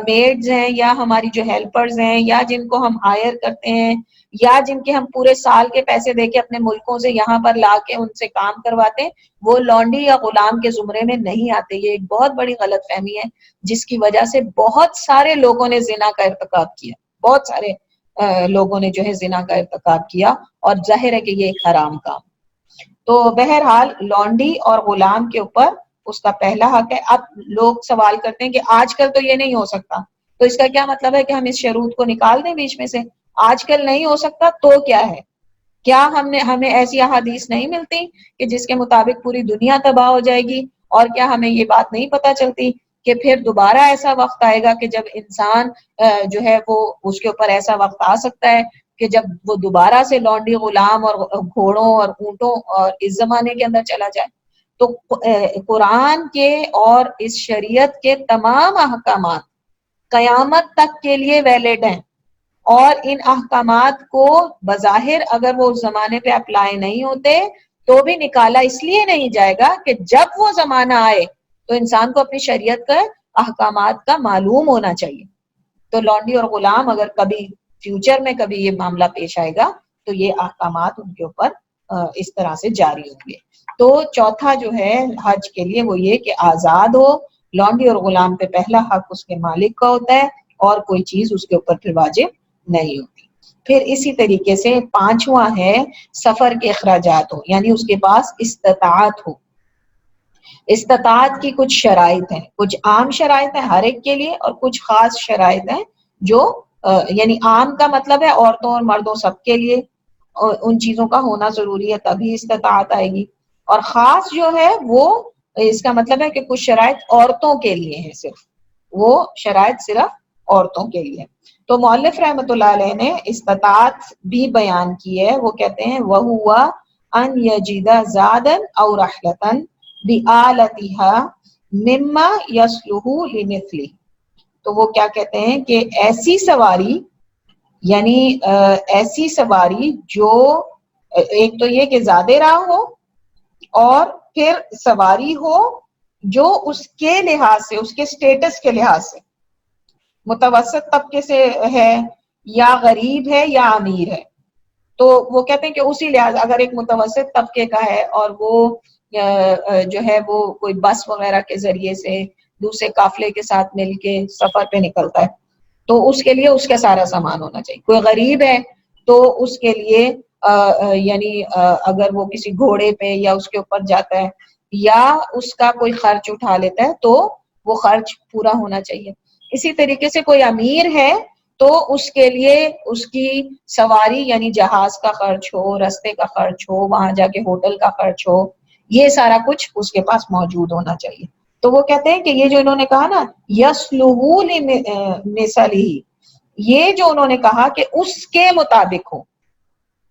میڈز ہیں یا ہماری جو ہیلپرز ہیں یا جن کو ہم ہائر کرتے ہیں یا جن کے ہم پورے سال کے پیسے دے کے اپنے ملکوں سے یہاں پر لا کے ان سے کام کرواتے ہیں، وہ لونڈی یا غلام کے زمرے میں نہیں آتے. یہ ایک بہت بڑی غلط فہمی ہے جس کی وجہ سے بہت سارے لوگوں نے زنا کا ارتکاب کیا، بہت سارے لوگوں نے جو ہے زنا کا ارتکاب کیا، اور ظاہر ہے کہ یہ ایک حرام کام. تو بہرحال لونڈی اور غلام کے اوپر اس کا پہلا حق ہے. اب لوگ سوال کرتے ہیں کہ آج کل تو یہ نہیں ہو سکتا، تو اس کا کیا مطلب ہے کہ ہم اس شروط کو نکال دیں بیچ میں سے؟ آج کل نہیں ہو سکتا تو کیا ہے؟ کیا ہمیں ایسی احادیث نہیں ملتی کہ جس کے مطابق پوری دنیا تباہ ہو جائے گی؟ اور کیا ہمیں یہ بات نہیں پتہ چلتی کہ پھر دوبارہ ایسا وقت آئے گا کہ جب انسان جو ہے وہ اس کے اوپر ایسا وقت آ سکتا ہے کہ جب وہ دوبارہ سے لونڈی غلام اور گھوڑوں اور اونٹوں اور اس زمانے کے اندر چلا جائے؟ تو قرآن کے اور اس شریعت کے تمام احکامات قیامت تک کے لیے ویلڈ ہیں، اور ان احکامات کو بظاہر اگر وہ اس زمانے پہ اپلائی نہیں ہوتے تو بھی نکالا اس لیے نہیں جائے گا کہ جب وہ زمانہ آئے تو انسان کو اپنی شریعت کا احکامات کا معلوم ہونا چاہیے. تو لونڈی اور غلام اگر کبھی فیوچر میں کبھی یہ معاملہ پیش آئے گا تو یہ احکامات ان کے اوپر اس طرح سے جاری ہوں گے. تو چوتھا جو ہے حج کے لیے وہ یہ کہ آزاد ہو. لونڈی اور غلام پہ پہلا حق اس کے مالک کا ہوتا ہے اور کوئی چیز اس کے اوپر پھر واجب نہیں ہوتی. پھر اسی طریقے سے پانچواں ہے سفر کے اخراجات ہو، یعنی اس کے پاس استطاعت ہو. استطاعت کی کچھ شرائط ہیں، کچھ عام شرائط ہیں ہر ایک کے لیے اور کچھ خاص شرائط ہیں جو یعنی عام کا مطلب ہے عورتوں اور مردوں سب کے لیے ان چیزوں کا ہونا ضروری ہے تبھی استطاعت آئے گی. اور خاص جو ہے وہ اس کا مطلب ہے کہ کچھ شرائط عورتوں کے لیے ہیں، صرف وہ شرائط صرف عورتوں کے لیے. تو مؤلف رحمۃ اللہ علیہ نے استطاعت بھی بیان کی ہے. وہ کہتے ہیں وَهُوَ أَنْ يَجِدَ زَادًا أَوْ رَحْلَةً بِآلَتِهَا مِمَّا يَصْلُحُ لِمِثْلِهِ. تو وہ کیا کہتے ہیں کہ ایسی سواری، یعنی ایسی سواری جو ایک تو یہ کہ زیادہ راہ ہو اور پھر سواری ہو جو اس کے لحاظ سے، اس کے سٹیٹس کے لحاظ سے متوسط طبقے سے ہے یا غریب ہے یا امیر ہے. تو وہ کہتے ہیں کہ اسی لحاظ اگر ایک متوسط طبقے کا ہے اور وہ جو ہے وہ کوئی بس وغیرہ کے ذریعے سے دوسرے قافلے کے ساتھ مل کے سفر پہ نکلتا ہے تو اس کے لیے اس کا سارا سامان ہونا چاہیے. کوئی غریب ہے تو اس کے لیے یعنی اگر وہ کسی گھوڑے پہ یا اس کے اوپر جاتا ہے یا اس کا کوئی خرچ اٹھا لیتا ہے تو وہ خرچ پورا ہونا چاہیے. اسی طریقے سے کوئی امیر ہے تو اس کے لیے اس کی سواری یعنی جہاز کا خرچ ہو, رستے کا خرچ ہو, وہاں جا کے ہوٹل کا خرچ ہو, یہ سارا کچھ اس کے پاس موجود ہونا چاہیے. تو وہ کہتے ہیں کہ یہ جو انہوں نے کہا نا یسلوہ لمثلہ, یہ جو انہوں نے کہا کہ اس کے مطابق ہو,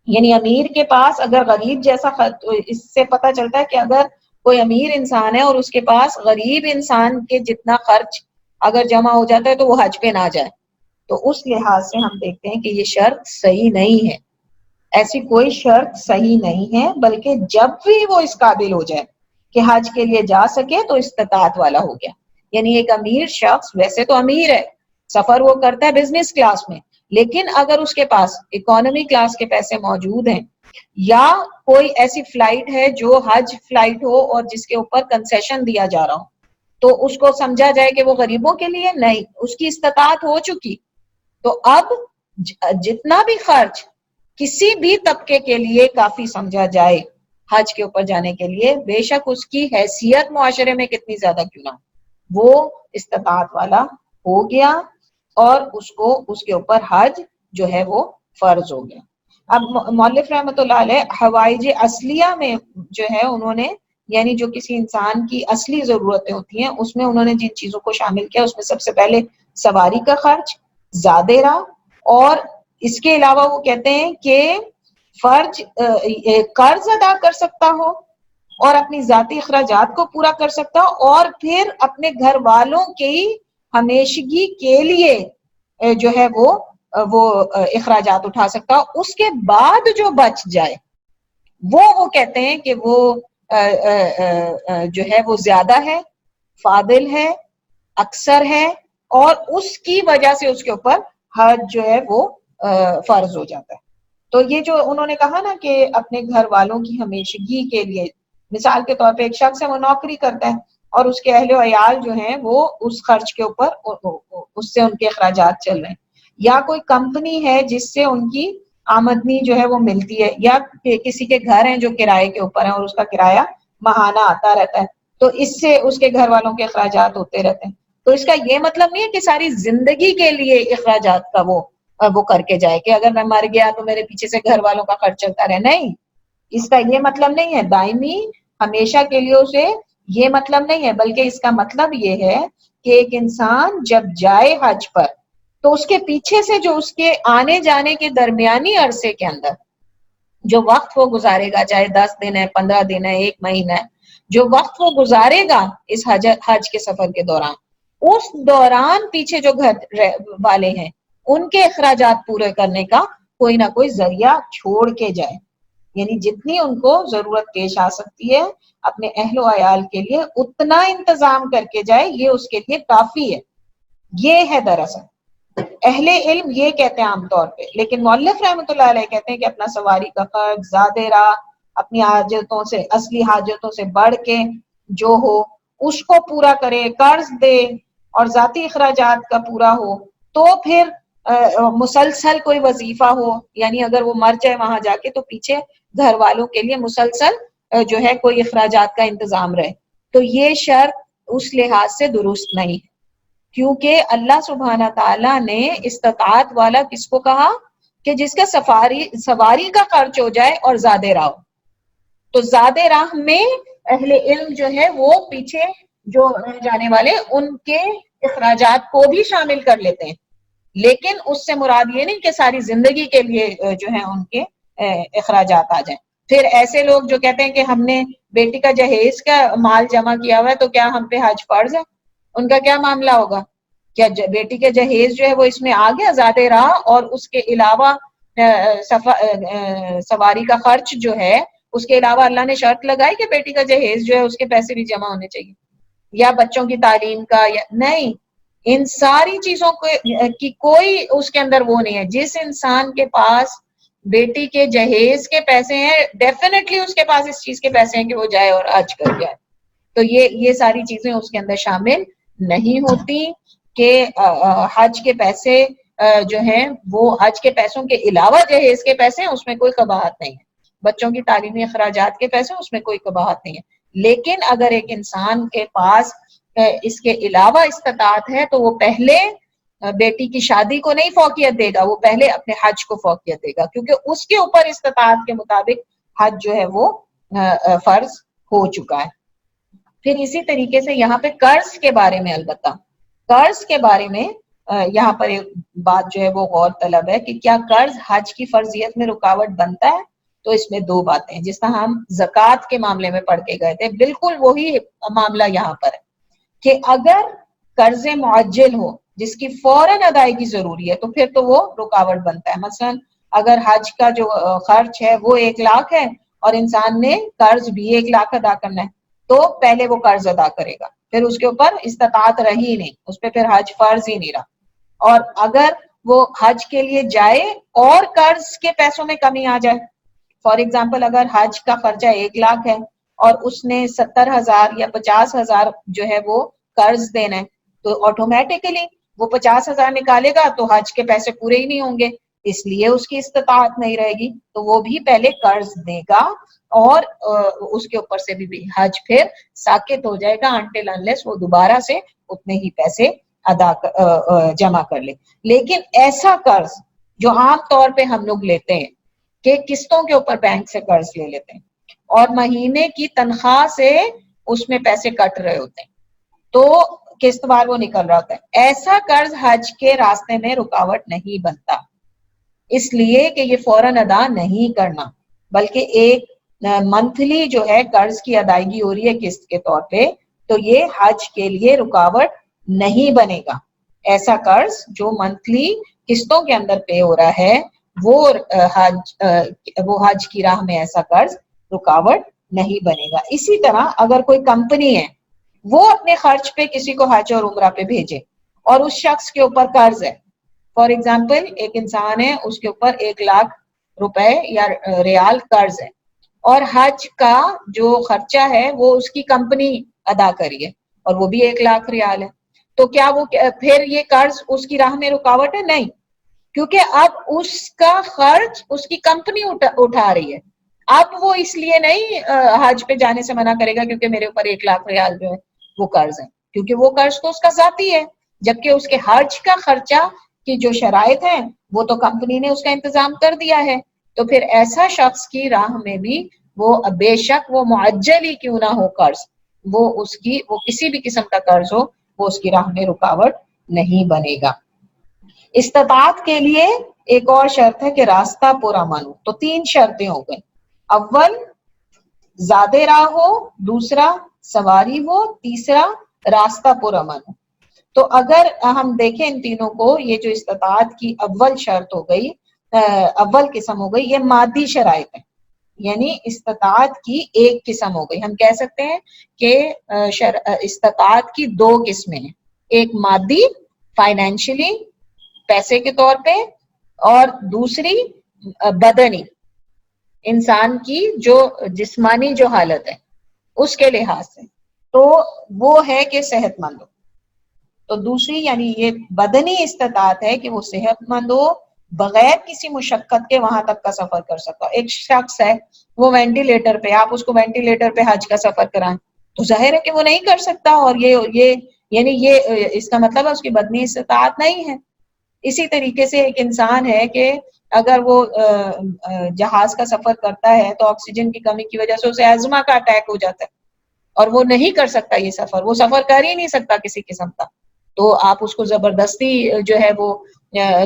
یعنی امیر کے پاس اگر غریب جیسا اس سے پتہ چلتا ہے کہ اگر کوئی امیر انسان ہے اور اس کے پاس غریب انسان کے جتنا خرچ اگر جمع ہو جاتا ہے تو وہ حج پہ نہ جائے. تو اس لحاظ سے ہم دیکھتے ہیں کہ یہ شرط صحیح نہیں ہے, ایسی کوئی شرط صحیح نہیں ہے, بلکہ جب بھی وہ اس قابل ہو جائے کہ حج کے لیے جا سکے تو استطاعت والا ہو گیا. یعنی ایک امیر شخص ویسے تو امیر ہے, سفر وہ کرتا ہے بزنس کلاس میں, لیکن اگر اس کے پاس اکانومی کلاس کے پیسے موجود ہیں یا کوئی ایسی فلائٹ ہے جو حج فلائٹ ہو اور جس کے اوپر کنسیشن دیا جا رہا ہو تو اس کو سمجھا جائے کہ وہ غریبوں کے لیے نہیں, اس کی استطاعت ہو چکی, تو اب جتنا بھی خرچ کسی بھی طبقے کے لیے کافی سمجھا جائے حج کے اوپر جانے کے لیے, بے شک اس کی حیثیت معاشرے میں کتنی زیادہ کیوں نہ, وہ استطاعت والا ہو گیا اور اس کو اس کے اوپر حج جو ہے وہ فرض ہو گیا. اب مؤلف رحمۃ اللہ علیہ حوائج اصلیہ میں جو ہے انہوں نے یعنی جو کسی انسان کی اصلی ضرورتیں ہوتی ہیں اس میں انہوں نے جن چیزوں کو شامل کیا اس میں سب سے پہلے سواری کا خرچ, زادہ راہ, اور اس کے علاوہ وہ کہتے ہیں کہ فرض قرض ادا کر سکتا ہو اور اپنی ذاتی اخراجات کو پورا کر سکتا ہو اور پھر اپنے گھر والوں کی ہمیشگی کے لیے جو ہے وہ اخراجات اٹھا سکتا ہو. اس کے بعد جو بچ جائے وہ کہتے ہیں کہ وہ جو ہے وہ زیادہ ہے, فاضل ہے, اکثر ہے, اور اس کی وجہ سے اس کے اوپر حج جو ہے وہ فرض ہو جاتا ہے. تو یہ جو انہوں نے کہا نا کہ اپنے گھر والوں کی ہمیشگی کے لیے, مثال کے طور پہ ایک شخص ہے وہ نوکری کرتا ہے اور اس کے اہل و عیال جو ہیں وہ اس خرچ کے اوپر اس سے ان کے اخراجات چل رہے ہیں, یا کوئی کمپنی ہے جس سے ان کی آمدنی جو ہے وہ ملتی ہے, یا کسی کے گھر ہیں جو کرائے کے اوپر ہیں اور اس کا کرایہ ماہانہ آتا رہتا ہے تو اس سے اس کے گھر والوں کے اخراجات ہوتے رہتے ہیں. تو اس کا یہ مطلب نہیں ہے کہ ساری زندگی کے لیے اخراجات کا وہ کر کے جائے کہ اگر میں مر گیا تو میرے پیچھے سے گھر والوں کا خرچ چلتا رہے, نہیں, اس کا یہ مطلب نہیں ہے. دائمی ہمیشہ کے لیے اسے یہ مطلب نہیں ہے, بلکہ اس کا مطلب یہ ہے کہ ایک انسان جب جائے حج پر تو اس کے پیچھے سے جو اس کے آنے جانے کے درمیانی عرصے کے اندر جو وقت وہ گزارے گا, چاہے 10 دن ہے, 15 دن ہے, 1 مہینہ ہے, جو وقت وہ گزارے گا اس حج کے سفر کے دوران, اس دوران پیچھے جو گھر والے ہیں ان کے اخراجات پورے کرنے کا کوئی نہ کوئی ذریعہ چھوڑ کے جائے. یعنی جتنی ان کو ضرورت پیش آ سکتی ہے اپنے اہل و عیال کے لیے اتنا انتظام کر کے جائے, یہ اس کے لیے کافی ہے. یہ ہے دراصل اہل علم یہ کہتے ہیں عام طور پہ, لیکن مؤلف رحمۃ اللہ علیہ کہتے ہیں کہ اپنا سواری کا خرچ, زادہ راہ, اپنی حاجتوں سے اصلی حاجتوں سے بڑھ کے جو ہو اس کو پورا کرے, قرض دے اور ذاتی اخراجات کا پورا ہو, تو پھر مسلسل کوئی وظیفہ ہو, یعنی اگر وہ مر جائے وہاں جا کے تو پیچھے گھر والوں کے لیے مسلسل جو ہے کوئی اخراجات کا انتظام رہے. تو یہ شرط اس لحاظ سے درست نہیں, کیونکہ اللہ سبحانہ تعالیٰ نے استطاعت والا کس کو کہا کہ جس کا سواری کا خرچ ہو جائے اور زادہ راہ. تو زادہ راہ میں اہل علم جو ہے وہ پیچھے جو رہ جانے والے ان کے اخراجات کو بھی شامل کر لیتے ہیں, لیکن اس سے مراد یہ نہیں کہ ساری زندگی کے لیے جو ہے ان کے اخراجات آ جائیں. پھر ایسے لوگ جو کہتے ہیں کہ ہم نے بیٹی کا جہیز کا مال جمع کیا ہوا ہے تو کیا ہم پہ حج فرض ہے, ان کا کیا معاملہ ہوگا؟ کیا بیٹی کے جہیز جو ہے وہ اس میں آ گیا زادہ راہ, اور اس کے علاوہ سواری کا خرچ جو ہے اس کے علاوہ اللہ نے شرط لگائی کہ بیٹی کا جہیز جو ہے اس کے پیسے بھی جمع ہونے چاہیے, یا بچوں کی تعلیم کا, یا نہیں, ان ساری چیزوں کی کوئی اس کے اندر وہ نہیں ہے. جس انسان کے پاس بیٹی کے جہیز کے پیسے ہیں ڈیفینیٹلی اس کے پاس اس چیز کے پیسے ہیں کہ وہ جائے اور حج کر جائے, تو یہ ساری چیزیں اس کے اندر شامل نہیں ہوتی کہ حج کے پیسے جو ہیں وہ حج کے پیسوں کے علاوہ جہیز کے پیسے ہیں، اس میں کوئی قباحت نہیں ہے، بچوں کی تعلیمی اخراجات کے پیسے اس میں کوئی قباحت نہیں ہے، لیکن اگر ایک انسان کے پاس اس کے علاوہ استطاعت ہے تو وہ پہلے بیٹی کی شادی کو نہیں فوقیت دے گا، وہ پہلے اپنے حج کو فوقیت دے گا، کیونکہ اس کے اوپر استطاعت کے مطابق حج جو ہے وہ فرض ہو چکا ہے۔ پھر اسی طریقے سے یہاں پہ قرض کے بارے میں، البتہ قرض کے بارے میں یہاں پر ایک بات جو ہے وہ غور طلب ہے کہ کیا قرض حج کی فرضیت میں رکاوٹ بنتا ہے؟ تو اس میں دو باتیں ہیں، جس طرح ہم زکوٰۃ کے معاملے میں پڑھ کے گئے تھے، بالکل وہی معاملہ یہاں پر ہے کہ اگر قرض معجل ہو جس کی فوراً ادائیگی ضروری ہے تو پھر تو وہ رکاوٹ بنتا ہے۔ مثلا اگر حج کا جو خرچ ہے وہ 1 لاکھ ہے اور انسان نے قرض بھی 1 لاکھ ادا کرنا ہے تو پہلے وہ قرض ادا کرے گا، پھر اس کے اوپر استطاعت رہی نہیں، اس پہ پھر حج فرض ہی نہیں رہا۔ اور اگر وہ حج کے لیے جائے اور قرض کے پیسوں میں کمی آ جائے، فار ایگزامپل اگر حج کا خرچہ 1 لاکھ ہے اور اس نے 70,000 یا 50,000 جو ہے وہ قرض دینا ہے تو آٹومیٹکلی وہ 50,000 نکالے گا تو حج کے پیسے پورے ہی نہیں ہوں گے، اس لیے اس کی استطاعت نہیں رہے گی، تو وہ بھی پہلے قرض دے گا اور اس کے اوپر سے بھی حج پھر ساکت ہو جائے گا انٹل انلیس وہ دوبارہ سے اتنے ہی پیسے جمع کر لے۔ لیکن ایسا قرض جو عام طور پہ ہم لوگ لیتے ہیں کہ قسطوں کے اوپر بینک سے قرض لے لیتے ہیں اور مہینے کی تنخواہ سے اس میں پیسے کٹ رہے ہوتے ہیں تو قسط وار وہ نکل رہا ہوتا ہے، ایسا قرض حج کے راستے میں رکاوٹ نہیں بنتا، اس لیے کہ یہ فوراً ادا نہیں کرنا، بلکہ ایک منتھلی جو ہے قرض کی ادائیگی ہو رہی ہے قسط کے طور پہ تو یہ حج کے لیے رکاوٹ نہیں بنے گا۔ ایسا قرض جو منتھلی قسطوں کے اندر پے ہو رہا ہے وہ حج کی راہ میں ایسا قرض رکاوٹ نہیں بنے گا۔ اسی طرح اگر کوئی کمپنی ہے وہ اپنے خرچ پہ کسی کو حج اور عمرہ پہ بھیجے اور اس شخص کے اوپر قرض ہے، فار ایگزامپل ایک انسان ہے اس کے اوپر 1 لاکھ روپے یا ریال قرض ہے اور حج کا جو خرچہ ہے وہ اس کی کمپنی ادا کری ہے اور وہ بھی 1 لاکھ ریال ہے، تو کیا وہ پھر یہ قرض اس کی راہ میں رکاوٹ ہے؟ نہیں، کیونکہ اب اس کا خرچ اس کی کمپنی اٹھا رہی ہے، اب وہ اس لیے نہیں حج پہ جانے سے منع کرے گا کیونکہ میرے اوپر 1 لاکھ ریال جو ہے وہ قرض ہے، کیونکہ وہ قرض تو اس کا ذاتی ہے، جبکہ اس کے حج کا خرچہ کی جو شرائط ہیں وہ تو کمپنی نے اس کا انتظام کر دیا ہے، تو پھر ایسا شخص کی راہ میں بھی وہ بے شک وہ معجل ہی کیوں نہ ہو قرض، وہ کسی بھی قسم کا قرض ہو وہ اس کی راہ میں رکاوٹ نہیں بنے گا۔ استطاعت کے لیے ایک اور شرط ہے کہ راستہ پرامن ہو، تو 3 شرطیں ہو گئیں، اول زیادہ راہ ہو، دوسرا سواری ہو، تیسرا راستہ پرامن ہو۔ تو اگر ہم دیکھیں ان تینوں کو، یہ جو استطاعت کی اول شرط ہو گئی، اول قسم ہو گئی، یہ مادی شرائط ہے، یعنی استطاعت کی ایک قسم ہو گئی۔ ہم کہہ سکتے ہیں کہ استطاعت کی 2 قسمیں ہیں، ایک مادی فائنینشلی پیسے کے طور پہ اور دوسری بدنی انسان کی جو جسمانی جو حالت ہے اس کے لحاظ سے، تو وہ ہے کہ صحت مند ہو، تو دوسری یعنی یہ بدنی استطاعت ہے کہ وہ صحت مند ہو، بغیر کسی مشقت کے وہاں تک کا سفر کر سکتا۔ ایک شخص ہے وہ وینٹیلیٹر پہ، آپ اس کو وینٹیلیٹر پہ حج کا سفر کرائیں تو ظاہر ہے کہ وہ نہیں کر سکتا، اور یہ اس کا مطلب ہے اس کی بدنی استطاعت نہیں ہے۔ اسی طریقے سے ایک انسان ہے کہ اگر وہ جہاز کا سفر کرتا ہے تو آکسیجن کی کمی کی وجہ سے اسے ایزما کا اٹیک ہو جاتا ہے اور وہ نہیں کر سکتا، یہ سفر وہ سفر کر ہی نہیں سکتا کسی قسم کا، تو آپ اس کو زبردستی جو ہے وہ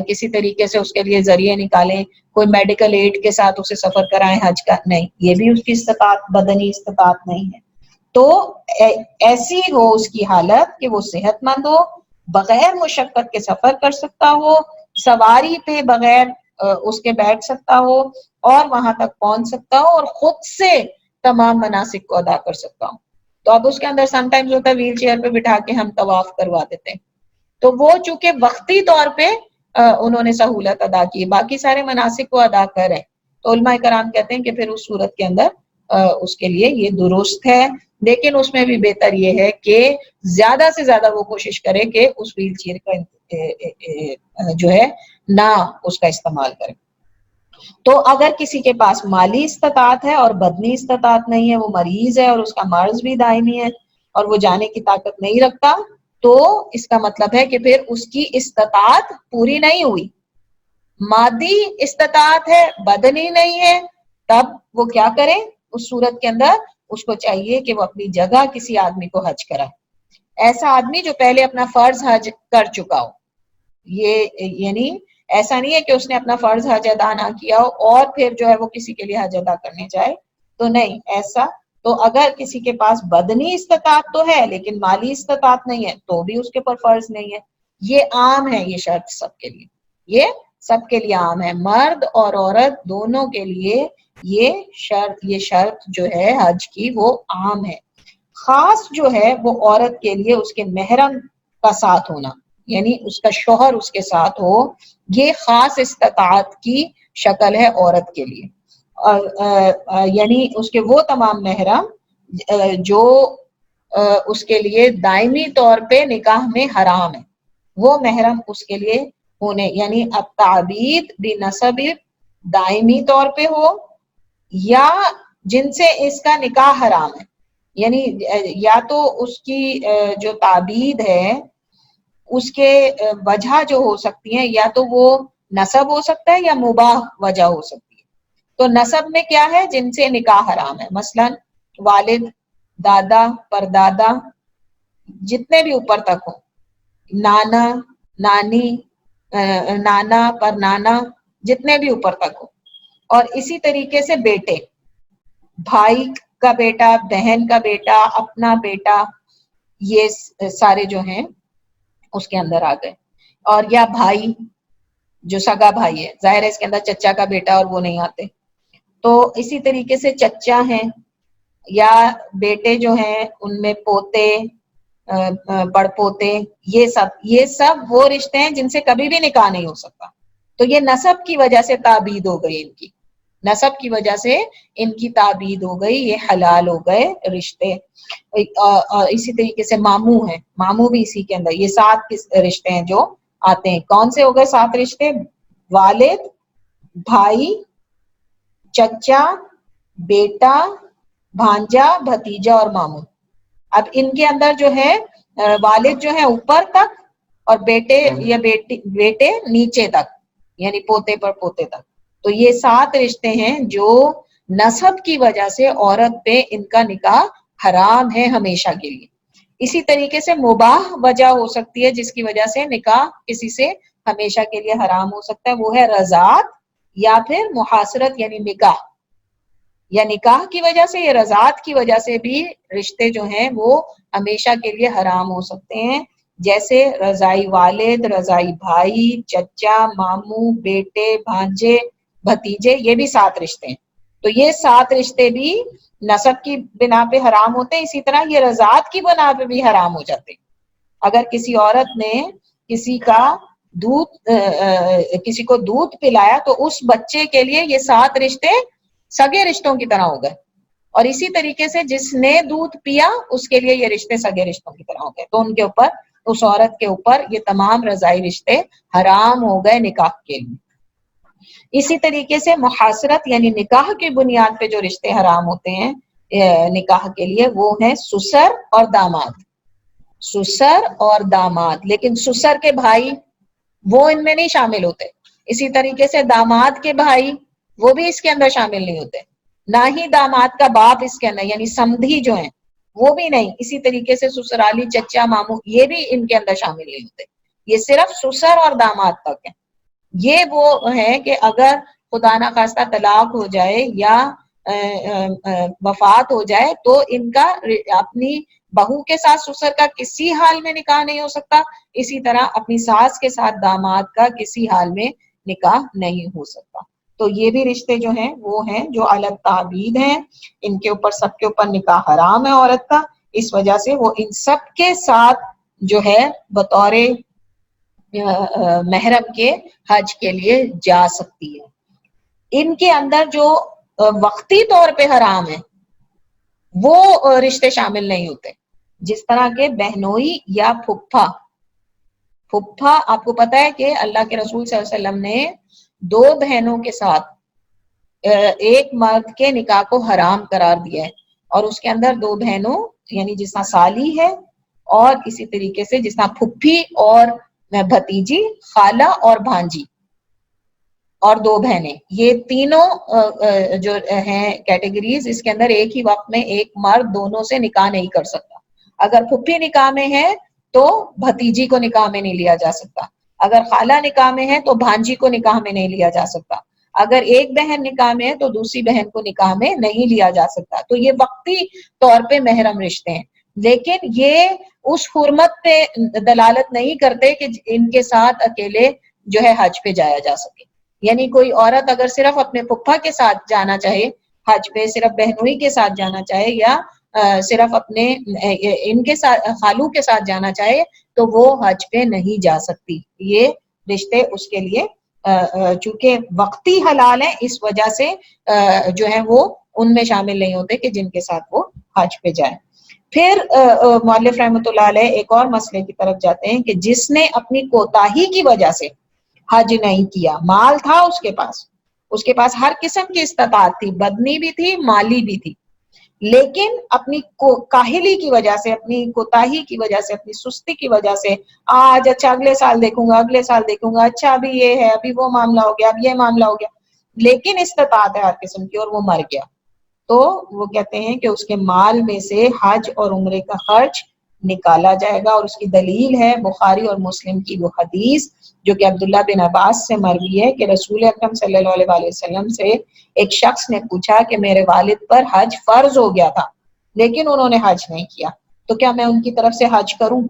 کسی طریقے سے اس کے لیے ذریعے نکالیں، کوئی میڈیکل ایڈ کے ساتھ اسے سفر کرائیں حج کا، نہیں، یہ بھی اس کی استطاعت بدنی استطاعت نہیں ہے۔ تو ایسی ہو اس کی حالت کہ وہ صحت مند ہو، بغیر مشقت کے سفر کر سکتا ہو، سواری پہ بغیر اس کے بیٹھ سکتا ہو اور وہاں تک پہنچ سکتا ہو اور خود سے تمام مناسک کو ادا کر سکتا ہو۔ تو اب اس کے اندر سم ٹائمز ہوتا ہے ویل چیئر پہ بٹھا کے ہم طواف کروا دیتے ہیں، تو وہ چونکہ وقتی طور پہ انہوں نے سہولت ادا کی، باقی سارے مناسک کو ادا کریں، تو علماء کرام کہتے ہیں کہ پھر اس صورت کے اندر اس کے لیے یہ درست ہے، لیکن اس میں بھی بہتر یہ ہے کہ زیادہ سے زیادہ وہ کوشش کرے کہ اس ویل چیئر کا جو ہے نہ اس کا استعمال کرے۔ تو اگر کسی کے پاس مالی استطاعت ہے اور بدنی استطاعت نہیں ہے، وہ مریض ہے اور اس کا مرض بھی دائمی ہے اور وہ جانے کی طاقت نہیں رکھتا، تو اس کا مطلب ہے کہ پھر اس کی استطاعت پوری نہیں ہوئی۔ مادی استطاعت ہے، بدنی نہیں ہے، تب وہ کیا کرے؟ اس صورت کے اندر اس کو چاہیے کہ وہ اپنی جگہ کسی آدمی کو حج کرائے، ایسا آدمی جو پہلے اپنا فرض حج کر چکا ہو۔ یہ یعنی ایسا نہیں ہے کہ اس نے اپنا فرض حج ادا نہ کیا ہو اور پھر جو ہے وہ کسی کے لیے حج ادا کرنے جائے، تو نہیں ایسا۔ تو اگر کسی کے پاس بدنی استطاعت تو ہے لیکن مالی استطاعت نہیں ہے تو بھی اس کے پر فرض نہیں ہے۔ یہ عام ہے، یہ شرط سب کے لیے، یہ سب کے لیے عام ہے، مرد اور عورت دونوں کے لیے یہ شرط جو ہے حج کی وہ عام ہے۔ خاص جو ہے وہ عورت کے لیے اس کے محرم کا ساتھ ہونا، یعنی اس کا شوہر اس کے ساتھ ہو، یہ خاص استطاعت کی شکل ہے عورت کے لیے۔ یعنی اس کے وہ تمام محرم جو اس کے لیے دائمی طور پہ نکاح میں حرام ہے، وہ محرم اس کے لیے ہونے، یعنی التعبید بنسب دائمی طور پہ ہو یا جن سے اس کا نکاح حرام ہے، یعنی یا تو اس کی جو تعبید ہے اس کے وجہ جو ہو سکتی ہیں، یا تو وہ نسب ہو سکتا ہے یا مباح وجہ ہو سکتی ہے۔ تو نسب میں کیا ہے؟ جن سے نکاح حرام ہے، مثلا والد، دادا، پردادا، جتنے بھی اوپر تک ہو، نانا، نانی، نانا، پرنانا، جتنے بھی اوپر تک ہو۔ اور اسی طریقے سے بیٹے، بھائی کا بیٹا، بہن کا بیٹا، اپنا بیٹا، یہ سارے جو ہیں اس کے اندر آ گئے۔ اور یا بھائی جو سگا بھائی ہے، ظاہر ہے اس کے اندر چچا کا بیٹا اور وہ نہیں آتے۔ تو اسی طریقے سے چچا ہیں یا بیٹے جو ہیں ان میں پوتے، بڑ پوتے، یہ سب وہ رشتے ہیں جن سے کبھی بھی نکاح نہیں ہو سکتا۔ تو یہ نسب کی وجہ سے تعبید ہو گئی، ان کی نسب کی وجہ سے ان کی تعبید ہو گئی، یہ حلال ہو گئے رشتے۔ اسی طریقے سے ماموں ہیں، ماموں بھی اسی کے اندر، یہ 7 رشتے ہیں جو آتے ہیں۔ کون سے ہو گئے 7 رشتے؟ والد، بھائی، چچا، بیٹا، بھانجا، بھتیجا اور ماموں۔ اب ان کے اندر جو ہے والد جو ہے اوپر تک اور بیٹے یا بیٹے نیچے تک، یعنی پوتے پر پوتے تک۔ تو یہ 7 رشتے ہیں جو نسب کی وجہ سے عورت پہ ان کا نکاح حرام ہے ہمیشہ کے لیے۔ اسی طریقے سے مباح وجہ ہو سکتی ہے جس کی وجہ سے نکاح کسی سے ہمیشہ کے لیے حرام ہو سکتا ہے، وہ ہے رضاعت یا پھر محاصرت، یعنی نکاح یا نکاح کی وجہ سے یا رضاعت کی وجہ سے بھی رشتے جو ہیں وہ ہمیشہ کے لیے حرام ہو سکتے ہیں، جیسے رضائی والد، رضائی بھائی، چچا، ماموں، بیٹے، بھانجے، بھتیجے، یہ بھی 7 رشتے ہیں۔ تو یہ 7 رشتے بھی نسب کی بنا پہ حرام ہوتے ہیں، اسی طرح یہ رضاعت کی بنا پہ بھی حرام ہو جاتے ہیں۔ اگر کسی عورت نے کسی کو دودھ پلایا تو اس بچے کے لیے یہ 7 رشتے سگے رشتوں کی طرح ہو گئے، اور اسی طریقے سے جس نے دودھ پیا اس کے لیے یہ رشتے سگے رشتوں کی طرح ہو گئے۔ تو ان کے اوپر، اس عورت کے اوپر یہ تمام رضائی رشتے حرام ہو گئے نکاح کے لیے۔ اسی طریقے سے محاصرت یعنی نکاح کی بنیاد پہ جو رشتے حرام ہوتے ہیں نکاح کے لیے، وہ ہیں سسر اور داماد۔ سسر اور داماد، لیکن سسر کے بھائی وہ ان میں نہیں شامل ہوتے، اسی طریقے سے داماد کے بھائی وہ بھی اس کے اندر شامل نہیں ہوتے، نہ ہی داماد کا باپ اس کے اندر، یعنی سمدھی جو ہیں وہ بھی نہیں، اسی طریقے سے سسرالی، چچا، ماموں، یہ بھی ان کے اندر شامل نہیں ہوتے۔ یہ صرف سسر اور داماد تک ہے۔ یہ وہ ہے کہ اگر خدا نخواستہ طلاق ہو جائے یا وفات ہو جائے تو ان کا اپنی بہو کے ساتھ سسر کا کسی حال میں نکاح نہیں ہو سکتا، اسی طرح اپنی ساس کے ساتھ داماد کا کسی حال میں نکاح نہیں ہو سکتا۔ تو یہ بھی رشتے جو ہیں وہ ہیں جو الگ تعبید ہیں، ان کے اوپر سب کے اوپر نکاح حرام ہے عورت کا، اس وجہ سے وہ ان سب کے ساتھ جو ہے بطور محرم کے حج کے لیے جا سکتی ہے۔ ان کے اندر جو وقتی طور پہ حرام ہے وہ رشتے شامل نہیں ہوتے. جس طرح کے بہنوئی یا پھپھا. پھپھا آپ کو پتا ہے کہ اللہ کے رسول صلی اللہ علیہ وسلم نے 2 بہنوں کے ساتھ ایک مرد کے نکاح کو حرام قرار دیا ہے, اور اس کے اندر 2 بہنوں یعنی جس طرح سالی ہے اور اسی طریقے سے جس طرح پھپھی اور بھتیجی, خالہ اور بھانجی اور 2 بہنیں, یہ تینوں جو ہیں کیٹیگریز, اس کے اندر ایک ہی وقت میں ایک مرد دونوں سے نکاح نہیں کر سکتا. اگر پھپھی نکاح میں ہے تو بھتیجی کو نکاح میں نہیں لیا جا سکتا, اگر خالہ نکاح میں ہے تو بھانجی کو نکاح میں نہیں لیا جا سکتا, اگر ایک بہن نکاح میں ہے تو دوسری بہن کو نکاح میں نہیں لیا جا سکتا. تو یہ وقتی طور پہ محرم رشتے ہیں, لیکن یہ اس حرمت پہ دلالت نہیں کرتے کہ ان کے ساتھ اکیلے جو ہے حج پہ جایا جا سکے. یعنی کوئی عورت اگر صرف اپنے پھپھا کے ساتھ جانا چاہے حج پہ, صرف بہنوئی کے ساتھ جانا چاہے, یا صرف اپنے ان کے ساتھ خالو کے ساتھ جانا چاہے, تو وہ حج پہ نہیں جا سکتی. یہ رشتے اس کے لیے چونکہ وقتی حلال ہیں, اس وجہ سے جو ہے وہ ان میں شامل نہیں ہوتے کہ جن کے ساتھ وہ حج پہ جائے. پھر مؤلف رحمۃ اللہ علیہ ایک اور مسئلے کی طرف جاتے ہیں کہ جس نے اپنی کوتاہی کی وجہ سے حج نہیں کیا, مال تھا اس کے پاس ہر قسم کی استطاعت تھی, بدنی بھی تھی مالی بھی تھی, لیکن اپنی کاہلی کی وجہ سے, اپنی کوتاہی کی وجہ سے, اپنی سستی کی وجہ سے آج اچھا اگلے سال دیکھوں گا, اگلے سال دیکھوں گا, اچھا ابھی یہ ہے, ابھی وہ معاملہ ہو گیا, اب یہ معاملہ ہو گیا, لیکن استطاعت ہے ہر قسم کی اور وہ مر گیا, تو وہ کہتے ہیں کہ اس کے مال میں سے حج اور عمرے کا خرچ نکالا جائے گا. اور اس کی دلیل ہے بخاری اور مسلم کی وہ حدیث جو کہ عبداللہ بن عباس سے مروی ہے کہ رسول اکرم صلی اللہ علیہ وسلم سے ایک شخص نے پوچھا کہ میرے والد پر حج فرض ہو گیا تھا لیکن انہوں نے حج نہیں کیا, تو کیا میں ان کی طرف سے حج کروں؟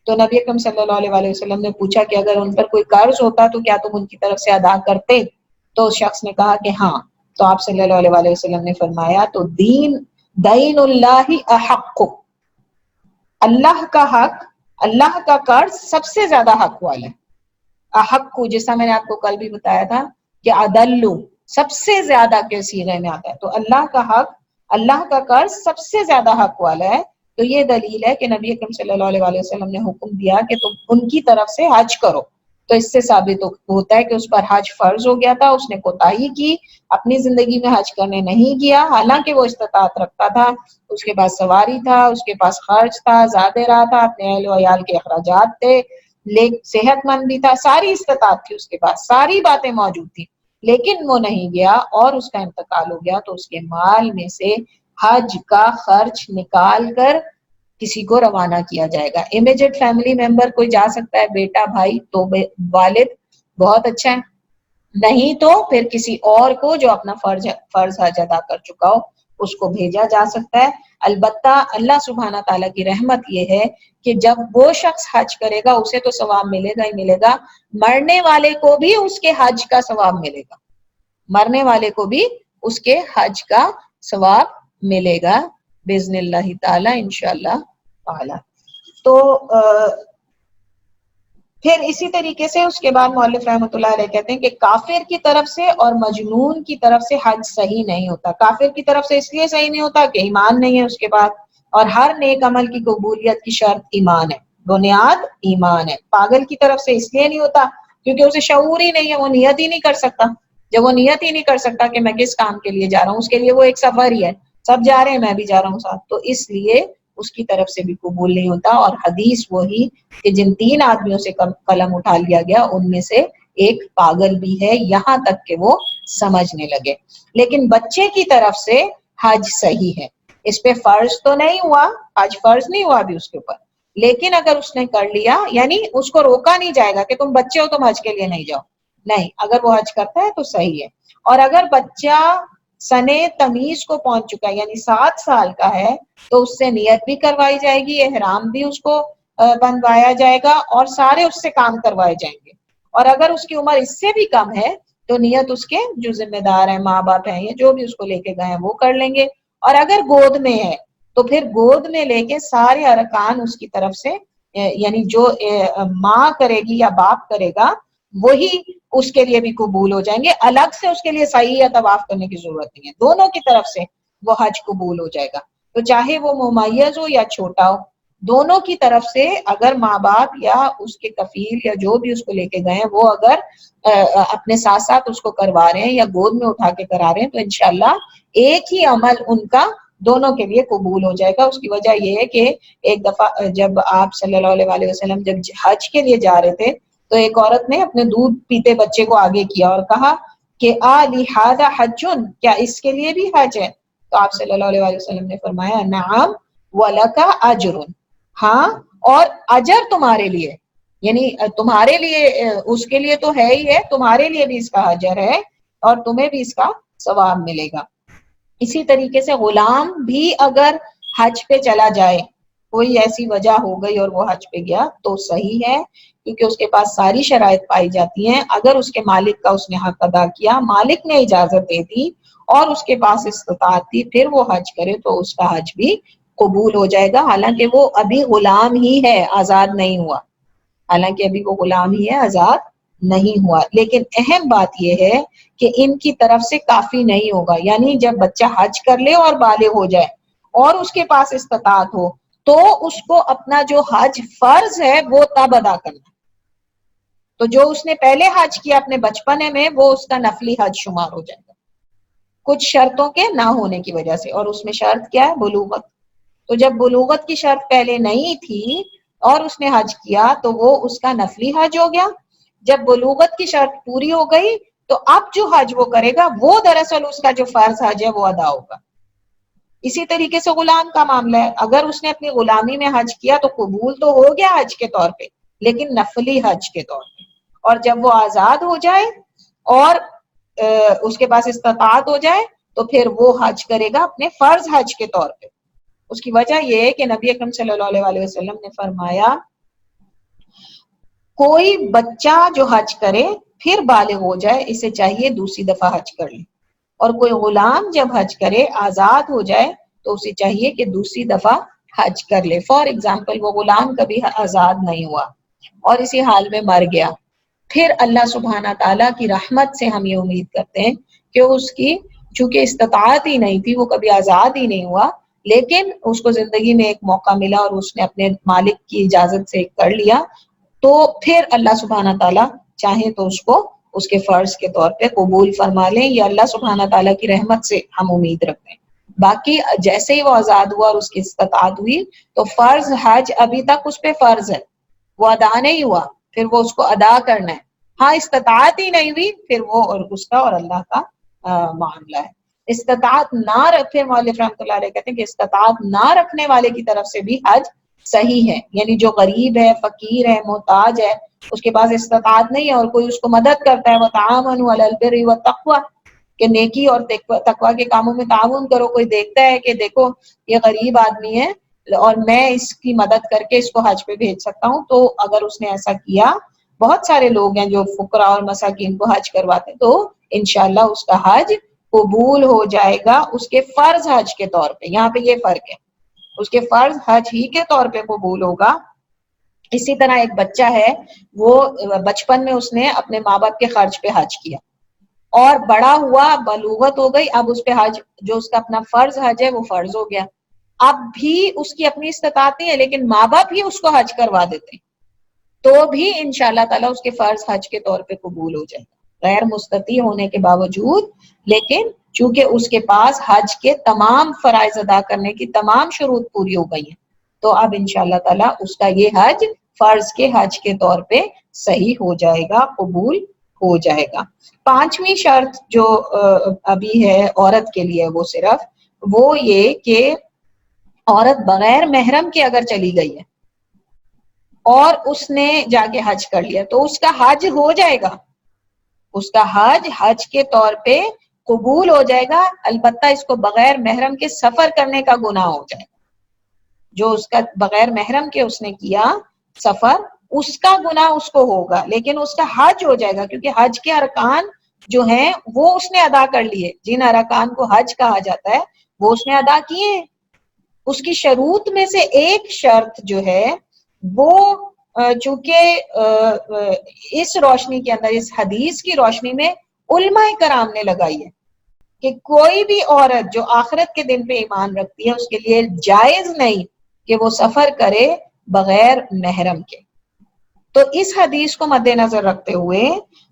تو نبی اکرم صلی اللہ علیہ وسلم نے پوچھا کہ اگر ان پر کوئی قرض ہوتا تو کیا تم ان کی طرف سے ادا کرتے؟ تو اس شخص نے کہا کہ ہاں. تو آپ صلی اللہ علیہ وسلم نے فرمایا تو دین اللہ احق, اللہ کا حق, اللہ کا قرض سب سے زیادہ حق والا ہے. احق کو جیسا میں نے آپ کو کل بھی بتایا تھا کہ عدلو سب سے زیادہ کے صیغے میں آتا ہے, تو اللہ کا حق, اللہ کا قرض سب سے زیادہ حق والا ہے. تو یہ دلیل ہے کہ نبی اکرم صلی اللہ علیہ وسلم نے حکم دیا کہ تم ان کی طرف سے حج کرو, تو اس سے ثابت ہوتا ہے کہ اس پر حج فرض ہو گیا تھا, اس نے کوتاہی کی, اپنی زندگی میں حج کرنے نہیں گیا, حالانکہ وہ استطاعت رکھتا تھا, اس کے پاس سواری تھا, اس کے پاس خرچ تھا, زیادہ رہا تھا, اپنے اہل و عیال کے اخراجات تھے, صحت مند بھی تھا, ساری استطاعت تھی اس کے پاس, ساری باتیں موجود تھی, لیکن وہ نہیں گیا اور اس کا انتقال ہو گیا. تو اس کے مال میں سے حج کا خرچ نکال کر کسی کو روانہ کیا جائے گا. امیجیٹ فیملی ممبر کوئی جا سکتا ہے, بیٹا, بھائی, تو والد, بہت اچھا ہے, نہیں تو پھر کسی اور کو جو اپنا فرض حج ادا کر چکا ہو اس کو بھیجا جا سکتا ہے. البتہ اللہ سبحانہ تعالیٰ کی رحمت یہ ہے کہ جب وہ شخص حج کرے گا اسے تو ثواب ملے گا ہی ملے گا, مرنے والے کو بھی اس کے حج کا ثواب ملے گا, مرنے والے کو بھی اس کے حج کا ثواب ملے گا باذن اللہ تعالی انشاءاللہ تعالی. تو پھر اسی طریقے سے اس کے بعد مؤلف رحمۃ اللہ علیہ کہتے ہیں کہ کافر کی طرف سے اور مجنون کی طرف سے حج صحیح نہیں ہوتا. کافر کی طرف سے اس لیے صحیح نہیں ہوتا کہ ایمان نہیں ہے اس کے بعد, اور ہر نیک عمل کی قبولیت کی شرط ایمان ہے, بنیاد ایمان ہے. پاگل کی طرف سے اس لیے نہیں ہوتا کیونکہ اسے شعور ہی نہیں ہے, وہ نیت ہی نہیں کر سکتا. جب وہ نیت ہی نہیں کر سکتا کہ میں کس کام کے لیے جا رہا ہوں, اس کے لیے وہ ایک سفر ہی ہے, سب جا رہے ہیں میں بھی جا رہا ہوں ساتھ, تو اس لیے اس کی طرف سے بھی قبول نہیں ہوتا. اور حدیث وہی کہ جن 3 آدمیوں سے قلم اٹھا لیا گیا ان میں سے ایک پاگل بھی ہے یہاں تک کہ وہ سمجھنے لگے. لیکن بچے کی طرف سے حج صحیح ہے, اس پہ فرض تو نہیں ہوا, حج فرض نہیں ہوا ابھی اس کے اوپر, لیکن اگر اس نے کر لیا یعنی اس کو روکا نہیں جائے گا کہ تم بچے ہو تم حج کے لیے نہیں جاؤ, نہیں, اگر وہ حج کرتا ہے تو صحیح ہے. اور اگر بچہ سنے تمیز کو پہنچ چکا ہے یعنی 7 سال کا ہے تو اس سے نیت بھی کروائی جائے گی, احرام بھی اس کو بنوایا جائے گا اور سارے اس سے کام کروائے جائیں گے. اور اگر اس کی عمر اس سے بھی کم ہے تو نیت اس کے جو ذمہ دار ہیں, ماں باپ ہیں یا جو بھی اس کو لے کے گئے ہیں وہ کر لیں گے. اور اگر گود میں ہے تو پھر گود میں لے کے سارے ارکان اس کی طرف سے یعنی جو ماں کرے گی یا باپ کرے گا وہی اس کے لیے بھی قبول ہو جائیں گے, الگ سے اس کے لیے سعی یا طواف کرنے کی ضرورت نہیں ہے, دونوں کی طرف سے وہ حج قبول ہو جائے گا. تو چاہے وہ ممیز ہو یا چھوٹا ہو، دونوں کی طرف سے اگر ماں باپ یا اس کے کفیل یا جو بھی اس کو لے کے گئے ہیں وہ اگر اپنے ساتھ ساتھ اس کو کروا رہے ہیں یا گود میں اٹھا کے کرا رہے ہیں تو انشاءاللہ ایک ہی عمل ان کا دونوں کے لیے قبول ہو جائے گا۔ اس کی وجہ یہ ہے کہ ایک دفعہ جب آپ صلی اللہ علیہ وسلم جب حج کے لیے جا رہے تھے تو ایک عورت نے اپنے دودھ پیتے بچے کو آگے کیا اور کہا کہ لہذا حج، کیا اس کے لیے بھی حج ہے؟ تو آپ صلی اللہ علیہ وسلم نے فرمایا نعم ولک اجر، ہاں اور اجر تمہارے لیے، یعنی تمہارے لیے اس کے لیے تو ہے ہی ہے، تمہارے لیے بھی اس کا اجر ہے اور تمہیں بھی اس کا ثواب ملے گا۔ اسی طریقے سے غلام بھی اگر حج پہ چلا جائے، کوئی ایسی وجہ ہو گئی اور وہ حج پہ گیا تو صحیح ہے، کیونکہ اس کے پاس ساری شرائط پائی جاتی ہیں۔ اگر اس کے مالک کا اس نے حق ادا کیا، مالک نے اجازت دے دی اور اس کے پاس استطاعت تھی، پھر وہ حج کرے تو اس کا حج بھی قبول ہو جائے گا، حالانکہ وہ ابھی غلام ہی ہے، آزاد نہیں ہوا، حالانکہ ابھی وہ غلام ہی ہے، آزاد نہیں ہوا۔ لیکن اہم بات یہ ہے کہ ان کی طرف سے کافی نہیں ہوگا، یعنی جب بچہ حج کر لے اور بالغ ہو جائے اور اس کے پاس استطاعت ہو تو اس کو اپنا جو حج فرض ہے وہ تب ادا کرنا، تو جو اس نے پہلے حج کیا اپنے بچپنے میں وہ اس کا نفلی حج شمار ہو جائے گا کچھ شرطوں کے نہ ہونے کی وجہ سے، اور اس میں شرط کیا ہے؟ بلوغت۔ تو جب بلوغت کی شرط پہلے نہیں تھی اور اس نے حج کیا تو وہ اس کا نفلی حج ہو گیا، جب بلوغت کی شرط پوری ہو گئی تو اب جو حج وہ کرے گا وہ دراصل اس کا جو فرض حج ہے وہ ادا ہوگا۔ اسی طریقے سے غلام کا معاملہ ہے، اگر اس نے اپنی غلامی میں حج کیا تو قبول تو ہو گیا حج کے طور پہ، لیکن نفلی حج کے طور پہ، اور جب وہ آزاد ہو جائے اور اس کے پاس استطاعت ہو جائے تو پھر وہ حج کرے گا اپنے فرض حج کے طور پہ۔ اس کی وجہ یہ ہے کہ نبی اکرم صلی اللہ علیہ وسلم نے فرمایا کوئی بچہ جو حج کرے پھر بالغ ہو جائے اسے چاہیے دوسری دفعہ حج کر لے، اور کوئی غلام جب حج کرے آزاد ہو جائے تو اسے چاہیے کہ دوسری دفعہ حج کر لے۔ فار ایگزامپل وہ غلام کبھی آزاد نہیں ہوا اور اسی حال میں مر گیا، پھر اللہ سبحانہ تعالیٰ کی رحمت سے ہم یہ امید کرتے ہیں کہ اس کی چونکہ استطاعت ہی نہیں تھی، وہ کبھی آزاد ہی نہیں ہوا، لیکن اس کو زندگی میں ایک موقع ملا اور اس نے اپنے مالک کی اجازت سے کر لیا، تو پھر اللہ سبحانہ تعالیٰ چاہیں تو اس کو اس کے فرض کے طور پہ قبول فرما لیں، یا اللہ سبحانہ تعالیٰ کی رحمت سے ہم امید رکھتے ہیں۔ باقی جیسے ہی وہ آزاد ہوا اور اس کی استطاعت ہوئی تو فرض حج ابھی تک اس پہ فرض ہے، وہ ادا نہیں ہوا، پھر وہ اس کو ادا کرنا ہے۔ ہاں استطاعت ہی نہیں ہوئی پھر وہ اور اس کا اور اللہ کا معاملہ ہے۔ استطاعت نہ رکھے، مولوی رحمۃ اللہ علیہ کہتے ہیں کہ استطاعت نہ رکھنے والے کی طرف سے بھی حج صحیح ہے، یعنی جو غریب ہے، فقیر ہے، محتاج ہے، اس کے پاس استطاعت نہیں ہے اور کوئی اس کو مدد کرتا ہے، وَتَعَاوَنُوا عَلَى الْبِرِّ وَالتَّقْوَىٰ، کہ نیکی اور تقویٰ کے کاموں میں تعاون کرو، کوئی دیکھتا ہے کہ دیکھو یہ غریب آدمی ہے اور میں اس کی مدد کر کے اس کو حج پہ بھیج سکتا ہوں، تو اگر اس نے ایسا کیا، بہت سارے لوگ ہیں جو فقراء اور مساکین کو حج کرواتے، تو انشاءاللہ اس کا حج قبول ہو جائے گا اس کے فرض حج کے طور پہ۔ یہاں پہ یہ فرق ہے، اس کے فرض حج ہی کے طور پہ قبول ہوگا۔ اسی طرح ایک بچہ ہے، وہ بچپن میں اس نے اپنے ماں باپ کے خرچ پہ حج کیا اور بڑا ہوا، بلوغت ہو گئی، اب اس پہ حج جو اس کا اپنا فرض حج ہے وہ فرض ہو گیا، اب بھی اس کی اپنی استطاعت نہیں ہے لیکن ماں باپ ہی اس کو حج کروا دیتے تو بھی انشاءاللہ تعالیٰ اس کے فرض حج کے طور پہ قبول ہو جائے گا، غیر مستطیع ہونے کے باوجود، لیکن چونکہ اس کے پاس حج کے تمام فرائض ادا کرنے کی تمام شروط پوری ہو گئی ہیں تو اب انشاءاللہ تعالیٰ اس کا یہ حج فرض کے حج کے طور پہ صحیح ہو جائے گا، قبول ہو جائے گا۔ پانچویں شرط جو ابھی ہے عورت کے لیے وہ صرف وہ یہ کہ عورت بغیر محرم کے اگر چلی گئی ہے اور اس نے جا کے حج کر لیا تو اس کا حج ہو جائے گا، اس کا حج کے طور پہ قبول ہو جائے گا، البتہ اس کو بغیر محرم کے سفر کرنے کا گناہ ہو جائے گا، جو اس کا بغیر محرم کے اس نے کیا سفر اس کا گناہ اس کو ہوگا، لیکن اس کا حج ہو جائے گا کیونکہ حج کے ارکان جو ہیں وہ اس نے ادا کر لیے، جن ارکان کو حج کہا جاتا ہے وہ اس نے ادا کیے ہیں۔ اس کی شروط میں سے ایک شرط جو ہے وہ چونکہ اس روشنی کے اندر، اس حدیث کی روشنی میں علماء کرام نے لگائی ہے کہ کوئی بھی عورت جو آخرت کے دن پہ ایمان رکھتی ہے اس کے لیے جائز نہیں کہ وہ سفر کرے بغیر محرم کے. تو اس حدیث کو مد نظر رکھتے ہوئے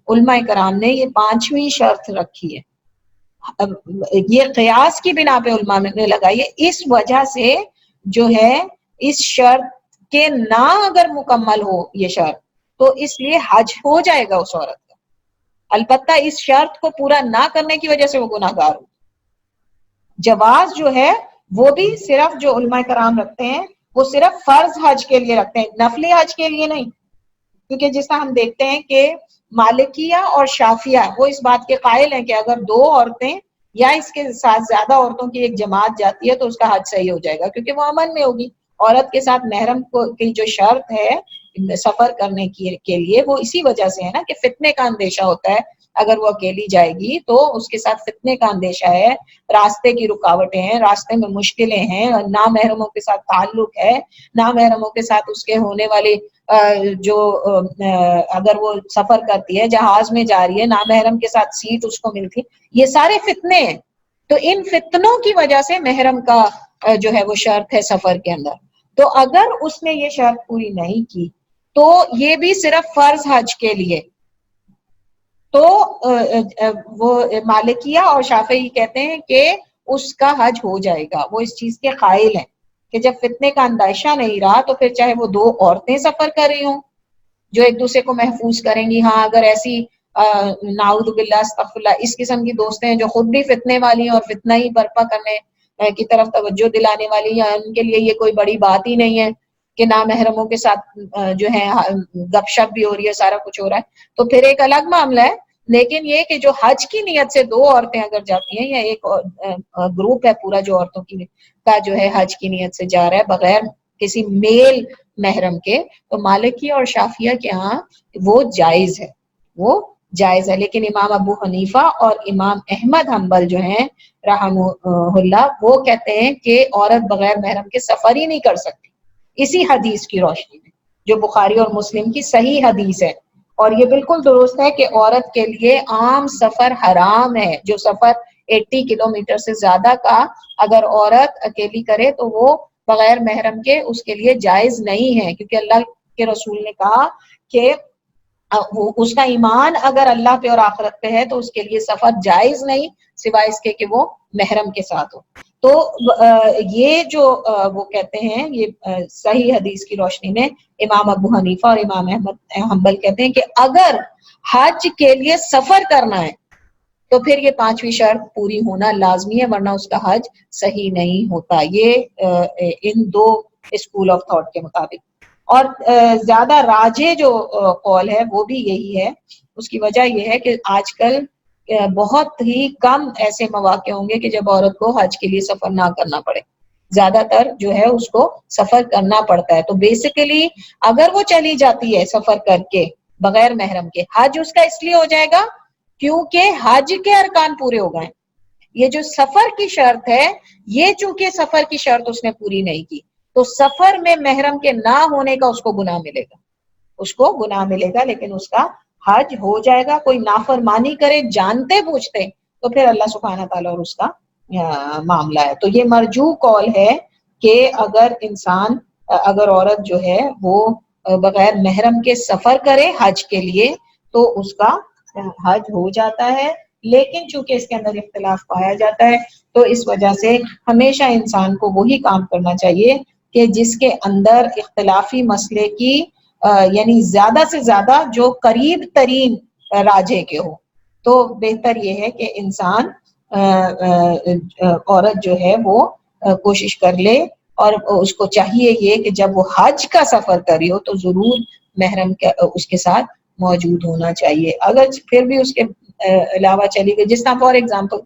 علماء کرام نے یہ 5ویں شرط رکھی ہے. یہ قیاس کی بنا پہ علماء نے لگائی ہے، اس وجہ سے جو ہے اس شرط کے نہ اگر مکمل ہو یہ شرط تو اس لیے حج ہو جائے گا اس عورت کا، البتہ اس شرط کو پورا نہ کرنے کی وجہ سے وہ گناہ گار ہو. جواز جو ہے وہ بھی صرف جو علماء کرام رکھتے ہیں وہ صرف فرض حج کے لیے رکھتے ہیں، نفلی حج کے لیے نہیں. کیونکہ جس طرح ہم دیکھتے ہیں کہ مالکیہ اور شافیہ وہ اس بات کے قائل ہیں کہ اگر 2 عورتیں یا اس کے ساتھ زیادہ عورتوں کی ایک جماعت جاتی ہے تو اس کا حج صحیح ہو جائے گا، کیونکہ وہ امن میں ہوگی. عورت کے ساتھ محرم کی جو شرط ہے سفر کرنے کے لیے وہ اسی وجہ سے ہے نا کہ فتنے کا اندیشہ ہوتا ہے. اگر وہ اکیلی جائے گی تو اس کے ساتھ فتنے کا اندیشہ ہے، راستے کی رکاوٹیں ہیں، راستے میں مشکلیں ہیں، نامحرموں کے ساتھ تعلق ہے، نامحرموں کے ساتھ اس کے ہونے والے جو اگر وہ سفر کرتی ہے جہاز میں جا رہی ہے نامحرم کے ساتھ سیٹ اس کو ملتی، یہ سارے فتنے ہیں. تو ان فتنوں کی وجہ سے محرم کا جو ہے وہ شرط ہے سفر کے اندر. تو اگر اس نے یہ شرط پوری نہیں کی تو یہ بھی صرف فرض حج کے لیے، تو وہ مالکیہ اور شافعی کہتے ہیں کہ اس کا حج ہو جائے گا. وہ اس چیز کے قائل ہیں کہ جب فتنے کا اندیشہ نہیں رہا تو پھر چاہے وہ 2 عورتیں سفر کر رہی ہوں جو ایک دوسرے کو محفوظ کریں گی. ہاں اگر ایسی نعوذ باللہ استغفر اللہ اس قسم کی دوستیں ہیں جو خود بھی فتنے والی ہیں اور فتنہ ہی برپا کرنے کی طرف توجہ دلانے والی ہیں، ان کے لیے یہ کوئی بڑی بات ہی نہیں ہے کہ نامحرموں کے ساتھ جو ہے گپ شپ بھی ہو رہی ہے، سارا کچھ ہو رہا ہے، تو پھر ایک الگ معاملہ ہے. لیکن یہ کہ جو حج کی نیت سے 2 عورتیں اگر جاتی ہیں یا ایک گروپ ہے پورا جو عورتوں کی کا جو ہے حج کی نیت سے جا رہا ہے بغیر کسی میل محرم کے، تو مالکی اور شافیہ کے ہاں وہ جائز ہے، وہ جائز ہے. لیکن امام ابو حنیفہ اور امام احمد حنبل جو ہیں رحمہ اللہ وہ کہتے ہیں کہ عورت بغیر محرم کے سفر ہی نہیں کر سکتی، اسی حدیث کی روشنی میں جو بخاری اور مسلم کی صحیح حدیث ہے. اور یہ بالکل درست ہے کہ عورت کے لیے عام سفر حرام ہے. جو سفر 80 کلومیٹر سے زیادہ کا اگر عورت اکیلی کرے تو وہ بغیر محرم کے اس کے لیے جائز نہیں ہے، کیونکہ اللہ کے رسول نے کہا کہ اس کا ایمان اگر اللہ پہ اور آخرت پہ ہے تو اس کے لیے سفر جائز نہیں سوائے اس کے کہ وہ محرم کے ساتھ ہو. تو یہ جو وہ کہتے ہیں یہ صحیح حدیث کی روشنی میں امام ابو حنیفہ اور امام احمد حنبل کہتے ہیں کہ اگر حج کے لیے سفر کرنا ہے تو پھر یہ 5ویں شرط پوری ہونا لازمی ہے، ورنہ اس کا حج صحیح نہیں ہوتا. یہ ان 2 اسکول آف تھاٹ کے مطابق. اور زیادہ راجے جو قول ہے وہ بھی یہی ہے. اس کی وجہ یہ ہے کہ آج کل بہت ہی کم ایسے مواقع ہوں گے کہ جب عورت کو حج کے لیے سفر نہ کرنا پڑے، زیادہ تر جو ہے اس کو سفر کرنا پڑتا ہے. تو بیسیکلی اگر وہ چلی جاتی ہے سفر کر کے بغیر محرم کے، حج اس کا اس لیے ہو جائے گا کیونکہ حج کے ارکان پورے ہو گئے. یہ جو سفر کی شرط ہے یہ چونکہ سفر کی شرط اس نے پوری نہیں کی تو سفر میں محرم کے نہ ہونے کا اس کو گناہ ملے گا، اس کو گناہ ملے گا، لیکن اس کا حج ہو جائے گا. کوئی نافرمانی کرے جانتے بوجھتے تو پھر اللہ سبحانہ تعالیٰ اور اس کا معاملہ ہے. تو یہ مرجوح قول ہے کہ اگر عورت جو ہے وہ بغیر محرم کے سفر کرے حج کے لیے تو اس کا حج ہو جاتا ہے. لیکن چونکہ اس کے اندر اختلاف پایا جاتا ہے تو اس وجہ سے ہمیشہ انسان کو وہی کام کرنا چاہیے کہ جس کے اندر اختلافی مسئلے کی یعنی زیادہ سے زیادہ جو قریب ترین راجے کے ہو. تو بہتر یہ ہے کہ انسان عورت جو ہے وہ کوشش کر لے اور اس کو چاہیے یہ کہ جب وہ حج کا سفر کری ہو تو ضرور محرم اس کے ساتھ موجود ہونا چاہیے. اگر پھر بھی اس کے علاوہ چلی گئی، جس طرح فار ایگزامپل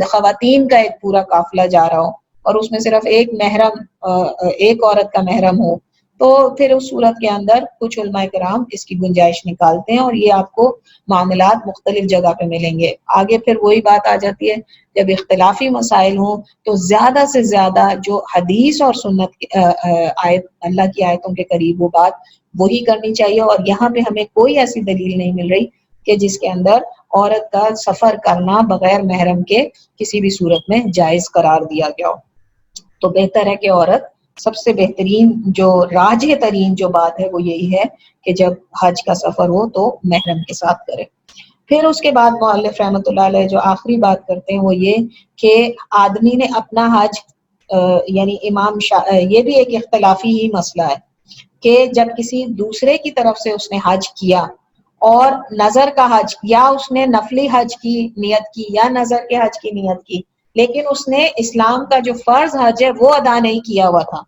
خواتین کا ایک پورا قافلہ جا رہا ہو اور اس میں صرف ایک عورت کا محرم ہو تو پھر اس صورت کے اندر کچھ علماء کرام اس کی گنجائش نکالتے ہیں اور یہ آپ کو معاملات مختلف جگہ پہ ملیں گے. آگے پھر وہی بات آ جاتی ہے جب اختلافی مسائل ہوں تو زیادہ سے زیادہ جو حدیث اور سنت آیت اللہ کی آیتوں کے قریب وہ بات وہی کرنی چاہیے. اور یہاں پہ ہمیں کوئی ایسی دلیل نہیں مل رہی کہ جس کے اندر عورت کا سفر کرنا بغیر محرم کے کسی بھی صورت میں جائز قرار دیا گیا ہو. تو بہتر ہے کہ عورت سب سے بہترین جو راجح ترین جو بات ہے وہ یہی ہے کہ جب حج کا سفر ہو تو محرم کے ساتھ کرے. پھر اس کے بعد مؤلف رحمۃ اللہ علیہ جو آخری بات کرتے ہیں وہ یہ کہ آدمی نے اپنا حج یعنی امام یہ بھی ایک اختلافی ہی مسئلہ ہے کہ جب کسی دوسرے کی طرف سے اس نے حج کیا اور نظر کا حج یا اس نے نفلی حج کی نیت کی یا نظر کے حج کی نیت کی لیکن اس نے اسلام کا جو فرض حج ہے وہ ادا نہیں کیا ہوا تھا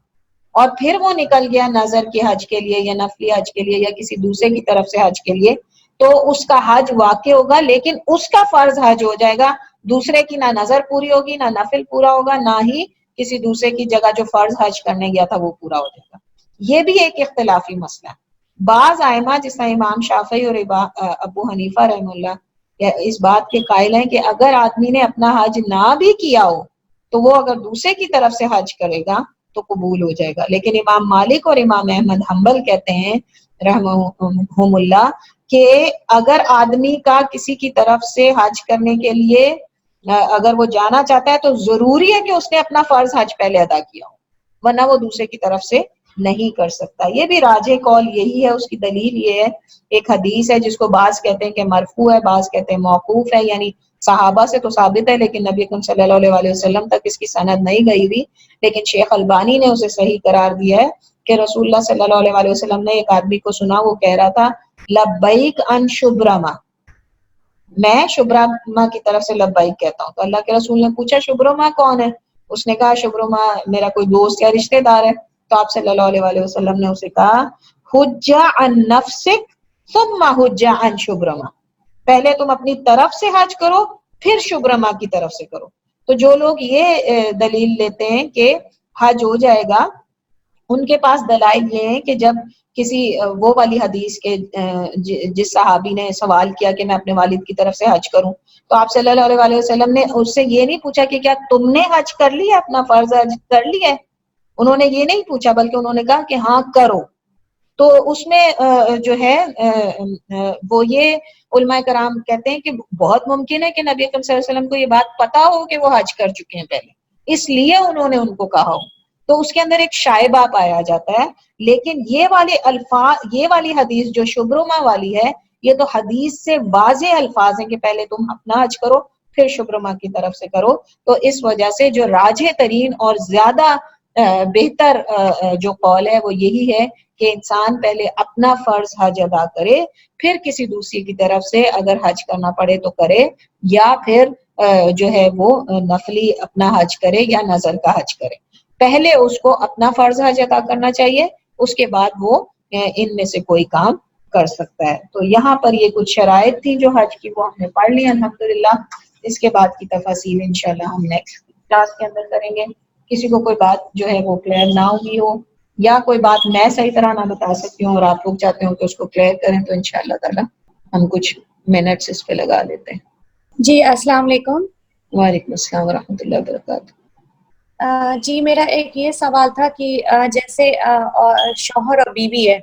اور پھر وہ نکل گیا نظر کے حج کے لیے یا نفلی حج کے لیے یا کسی دوسرے کی طرف سے حج کے لیے تو اس کا حج واقع ہوگا لیکن اس کا فرض حج ہو جائے گا. دوسرے کی نہ نظر پوری ہوگی نہ نفل پورا ہوگا نہ ہی کسی دوسرے کی جگہ جو فرض حج کرنے گیا تھا وہ پورا ہو جائے گا. یہ بھی ایک اختلافی مسئلہ ہے. بعض ائمہ جس طرح امام شافعی اور ابو حنیفہ رحم اللہ اس بات کے قائل ہیں کہ اگر آدمی نے اپنا حج نہ بھی کیا ہو تو وہ اگر دوسرے کی طرف سے حج کرے گا تو قبول ہو جائے گا. لیکن امام مالک اور امام احمد حنبل کہتے ہیں رحمہم اللہ کہ اگر آدمی کا کسی کی طرف سے حج کرنے کے لیے اگر وہ جانا چاہتا ہے تو ضروری ہے کہ اس نے اپنا فرض حج پہلے ادا کیا ہو ورنہ وہ دوسرے کی طرف سے نہیں کر سکتا. یہ بھی راجح قول یہی ہے. اس کی دلیل یہ ہے ایک حدیث ہے جس کو بعض کہتے ہیں کہ مرفوع ہے بعض کہتے ہیں موقوف ہے یعنی صحابہ سے تو ثابت ہے لیکن نبی اکرم صلی اللہ علیہ وسلم تک اس کی سند نہیں گئی ہوئی لیکن شیخ البانی نے اسے صحیح قرار دیا ہے کہ رسول اللہ صلی اللہ علیہ وسلم نے ایک آدمی کو سنا وہ کہہ رہا تھا لبیک ان شبرما, میں شبرما کی طرف سے لبیک کہتا ہوں. تو اللہ کے رسول نے پوچھا شبرما کون ہے؟ اس نے کہا شبرما میرا کوئی دوست یا رشتہ دار ہے. تو آپ صلی اللہ علیہ وسلم نے اسے کہا حج عن نفسک ثم حج عن شبرما, پہلے تم اپنی طرف سے حج کرو پھر شبرما کی طرف سے کرو. تو جو لوگ یہ دلیل لیتے ہیں کہ حج ہو جائے گا ان کے پاس دلائل یہ ہیں کہ جب کسی وہ والی حدیث کے جس صحابی نے سوال کیا کہ میں اپنے والد کی طرف سے حج کروں تو آپ صلی اللہ علیہ وسلم نے اس سے یہ نہیں پوچھا کہ کیا تم نے حج کر لیا اپنا فرض حج کر لیا ہے, انہوں نے یہ نہیں پوچھا بلکہ انہوں نے کہا کہ ہاں کرو. تو اس میں جو ہے وہ یہ علماء کرام کہتے ہیں کہ بہت ممکن ہے کہ نبی اکرم صلی اللہ علیہ وسلم کو یہ بات پتا ہو کہ وہ حج کر چکے ہیں پہلے اس لیے انہوں نے ان کو کہا ہو تو اس کے اندر ایک شائبہ پایا جاتا ہے. لیکن یہ والے الفاظ یہ والی حدیث جو شبرما والی ہے یہ تو حدیث سے واضح الفاظ ہیں کہ پہلے تم اپنا حج کرو پھر شبرما کی طرف سے کرو. تو اس وجہ سے جو راجح ترین اور زیادہ بہتر جو قول ہے وہ یہی ہے کہ انسان پہلے اپنا فرض حج ادا کرے پھر کسی دوسری کی طرف سے اگر حج کرنا پڑے تو کرے یا پھر جو ہے وہ نفلی اپنا حج کرے یا نظر کا حج کرے. پہلے اس کو اپنا فرض حج ادا کرنا چاہیے اس کے بعد وہ ان میں سے کوئی کام کر سکتا ہے. تو یہاں پر یہ کچھ شرائط تھی جو حج کی وہ ہم نے پڑھ لی الحمدللہ. اس کے بعد کی تفاصیل انشاءاللہ ہم نیکسٹ کلاس کے اندر کریں گے. کسی کو کوئی بات جو ہے وہ کلیئر نہ ہوئی ہو یا کوئی بات میں صحیح طرح نہ بتا سکتی ہوں اور آپ لوگ چاہتے ہوں کہ اس کو کلیئر کریں تو انشاءاللہ تعالی ہم کچھ منٹس اس پہ لگا لیتے ہیں. جی السلام علیکم. وعلیکم السلام ورحمۃ اللہ وبرکاتہ. جی میرا ایک یہ سوال تھا کہ جیسے شوہر اور بیوی ہے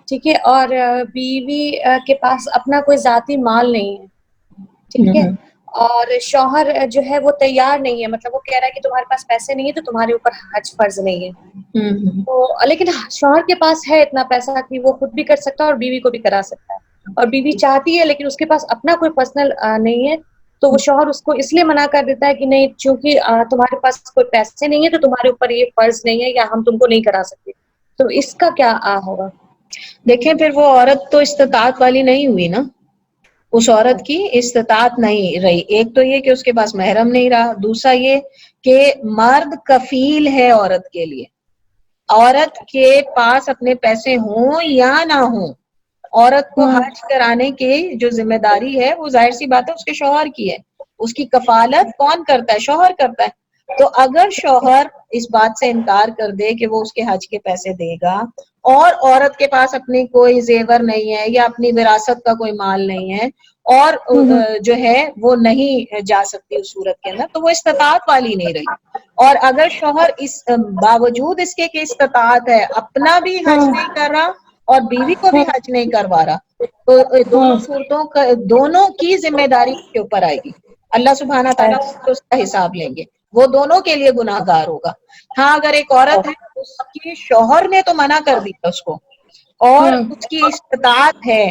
ٹھیک ہے اور بیوی کے پاس اپنا کوئی ذاتی مال نہیں ہے ٹھیک ہے اور شوہر جو ہے وہ تیار نہیں ہے مطلب وہ کہہ رہا ہے کہ تمہارے پاس پیسے نہیں ہے تو تمہارے اوپر حج فرض نہیں ہے تو لیکن شوہر کے پاس ہے اتنا پیسہ کہ وہ خود بھی کر سکتا ہے اور بیوی کو بھی کرا سکتا ہے اور بیوی چاہتی ہے لیکن اس کے پاس اپنا کوئی پرسنل نہیں ہے تو وہ شوہر اس کو اس لیے منع کر دیتا ہے کہ نہیں چونکہ تمہارے پاس کوئی پیسے نہیں ہے تو تمہارے اوپر یہ فرض نہیں ہے یا ہم تم کو نہیں کرا سکتے. تو اس کا کیا ہوگا؟ دیکھیں پھر وہ عورت تو استطاعت والی نہیں ہوئی نا, اس عورت کی استطاعت نہیں رہی. ایک تو یہ کہ اس کے پاس محرم نہیں رہا, دوسرا یہ کہ مرد کفیل ہے عورت کے لیے. عورت کے پاس اپنے پیسے ہوں یا نہ ہوں عورت کو حج کرانے کی جو ذمہ داری ہے وہ ظاہر سی بات ہے اس کے شوہر کی ہے. اس کی کفالت کون کرتا ہے؟ شوہر کرتا ہے. تو اگر شوہر اس بات سے انکار کر دے کہ وہ اس کے حج کے پیسے دے گا اور عورت کے پاس اپنی کوئی زیور نہیں ہے یا اپنی وراثت کا کوئی مال نہیں ہے اور جو ہے وہ نہیں جا سکتی اس صورت کے اندر تو وہ استطاعت والی نہیں رہی. اور اگر شوہر اس باوجود اس کے کہ استطاعت ہے اپنا بھی حج نہیں کر رہا اور بیوی کو بھی حج نہیں کروا رہا، تو دونوں صورتوں کا دونوں کی ذمہ داری اس کے اوپر آئے گی، اللہ سبحانہ تعالیٰ اس کا حساب لیں گے، وہ دونوں کے لیے گناہ گار ہوگا۔ ہاں اگر ایک عورت ہے اس کی شوہر نے تو منع کر دیا اس کو اور اس کی استطاعت ہے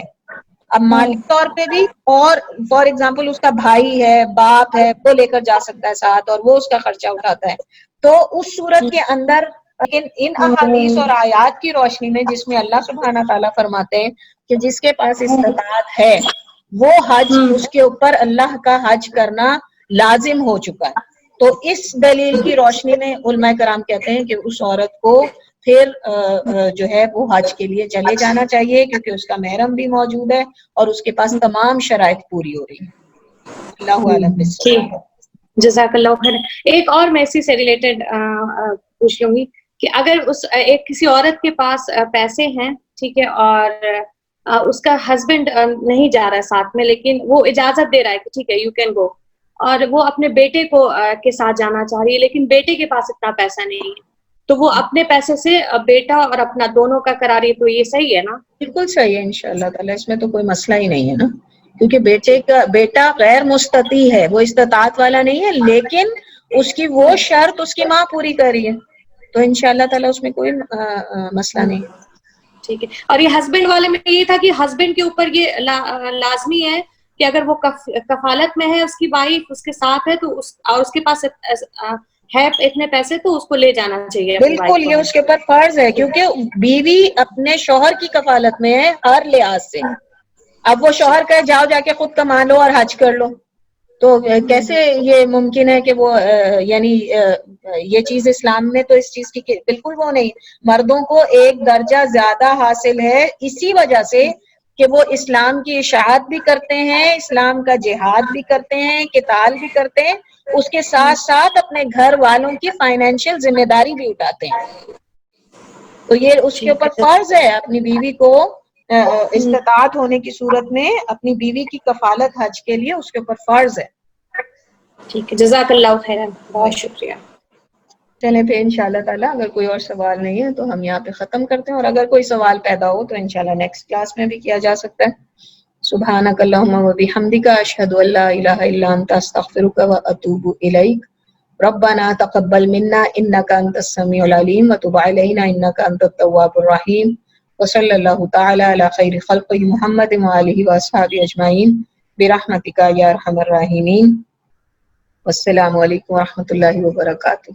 اب مالی طور پہ بھی، اور فار ایگزامپل اس کا بھائی ہے، باپ ہے، وہ لے کر جا سکتا ہے ساتھ اور وہ اس کا خرچہ اٹھاتا ہے، تو اس صورت کے اندر ان احادیث اور آیات کی روشنی میں جس میں اللہ سبحانہ تعالیٰ فرماتے ہیں کہ جس کے پاس استطاعت ہے وہ حج، اس کے اوپر اللہ کا حج کرنا لازم ہو چکا ہے، تو اس دلیل کی روشنی میں علماء کرام کہتے ہیں کہ اس عورت کو پھر جو ہے وہ حج کے لیے چلے جانا چاہیے، کیونکہ اس کا محرم بھی موجود ہے اور اس کے پاس تمام شرائط پوری ہو رہی ہیں۔ اللہ عالم بالصواب۔ ٹھیک، جزاک اللہ خیر۔ ایک اور میں اسی سے ریلیٹڈ پوچھ لوں گی کہ اگر ایک کسی عورت کے پاس پیسے ہیں، ٹھیک ہے، اور اس کا ہسبینڈ نہیں جا رہا ہے ساتھ میں، لیکن وہ اجازت دے رہا ہے کہ ٹھیک ہے یو کین گو، اور وہ اپنے بیٹے کو کے ساتھ جانا چاہ رہی ہے، لیکن بیٹے کے پاس اتنا پیسہ نہیں ہے، تو وہ اپنے پیسے سے بیٹا اور اپنا دونوں کا کرا رہی ہے، تو یہ صحیح ہے نا؟ بالکل صحیح ہے انشاءاللہ تعالیٰ، اس میں تو کوئی مسئلہ ہی نہیں ہے نا، کیونکہ بیٹا غیر مستطیع ہے، وہ استطاعت والا نہیں ہے، لیکن اس کی وہ شرط اس کی ماں پوری کر رہی ہے، تو انشاءاللہ تعالیٰ اس میں کوئی مسئلہ نہیں ہے۔ ٹھیک ہے، اور یہ ہسبینڈ والے میں یہ تھا کہ ہسبینڈ کے اوپر یہ لازمی ہے کہ اگر وہ کفالت میں ہے، اس کی وائف اس کے ساتھ ہے، تو اس کے پاس ہے اتنے پیسے، تو اس کو لے جانا چاہیے اپنی وائف بالکل کو۔ یہ اس کے اوپر فرض ہے، کیونکہ بیوی اپنے شوہر کی کفالت میں ہے ہر لحاظ سے، اب وہ شوہر کہے جاؤ جا کے خود کما لو اور حج کر لو، تو کیسے یہ ممکن ہے کہ وہ یعنی یہ چیز اسلام میں تو اس چیز کی بالکل وہ نہیں، مردوں کو ایک درجہ زیادہ حاصل ہے اسی وجہ سے کہ وہ اسلام کی اشاعت بھی کرتے ہیں، اسلام کا جہاد بھی کرتے ہیں، قتال بھی کرتے ہیں، اس کے ساتھ ساتھ اپنے گھر والوں کی فائنینشیل ذمہ داری بھی اٹھاتے ہیں، تو یہ اس کے ٹھیک اوپر ہے، فرض ہے اپنی بیوی کو استطاعت ہونے کی صورت میں اپنی بیوی کی کفالت حج کے لیے اس کے اوپر فرض ہے۔ ٹھیک ہے، جزاک اللہ خیرا، بہت شکریہ۔ چلیں پھر انشاءاللہ تعالیٰ اگر کوئی اور سوال نہیں ہے تو ہم یہاں پہ ختم کرتے ہیں، اور اگر کوئی سوال پیدا ہو تو انشاءاللہ نیکسٹ کلاس میں بھی کیا جا سکتا ہے۔ سبحانک اللہم و بحمدک، اشہد ان لا الہ الا انت، استغفرک و اتوب الیک۔ ربنا تقبل منا انک انت السمیع العلیم وتب علینا انک انت التواب الرحیم، وصلی اللہ تعالی علی خیر خلقہ محمد وآلہ واصحابہ اجمعین برحمتک یا ارحم الراحمین۔ والسلام علیکم ورحمۃ اللہ وبرکاتہ۔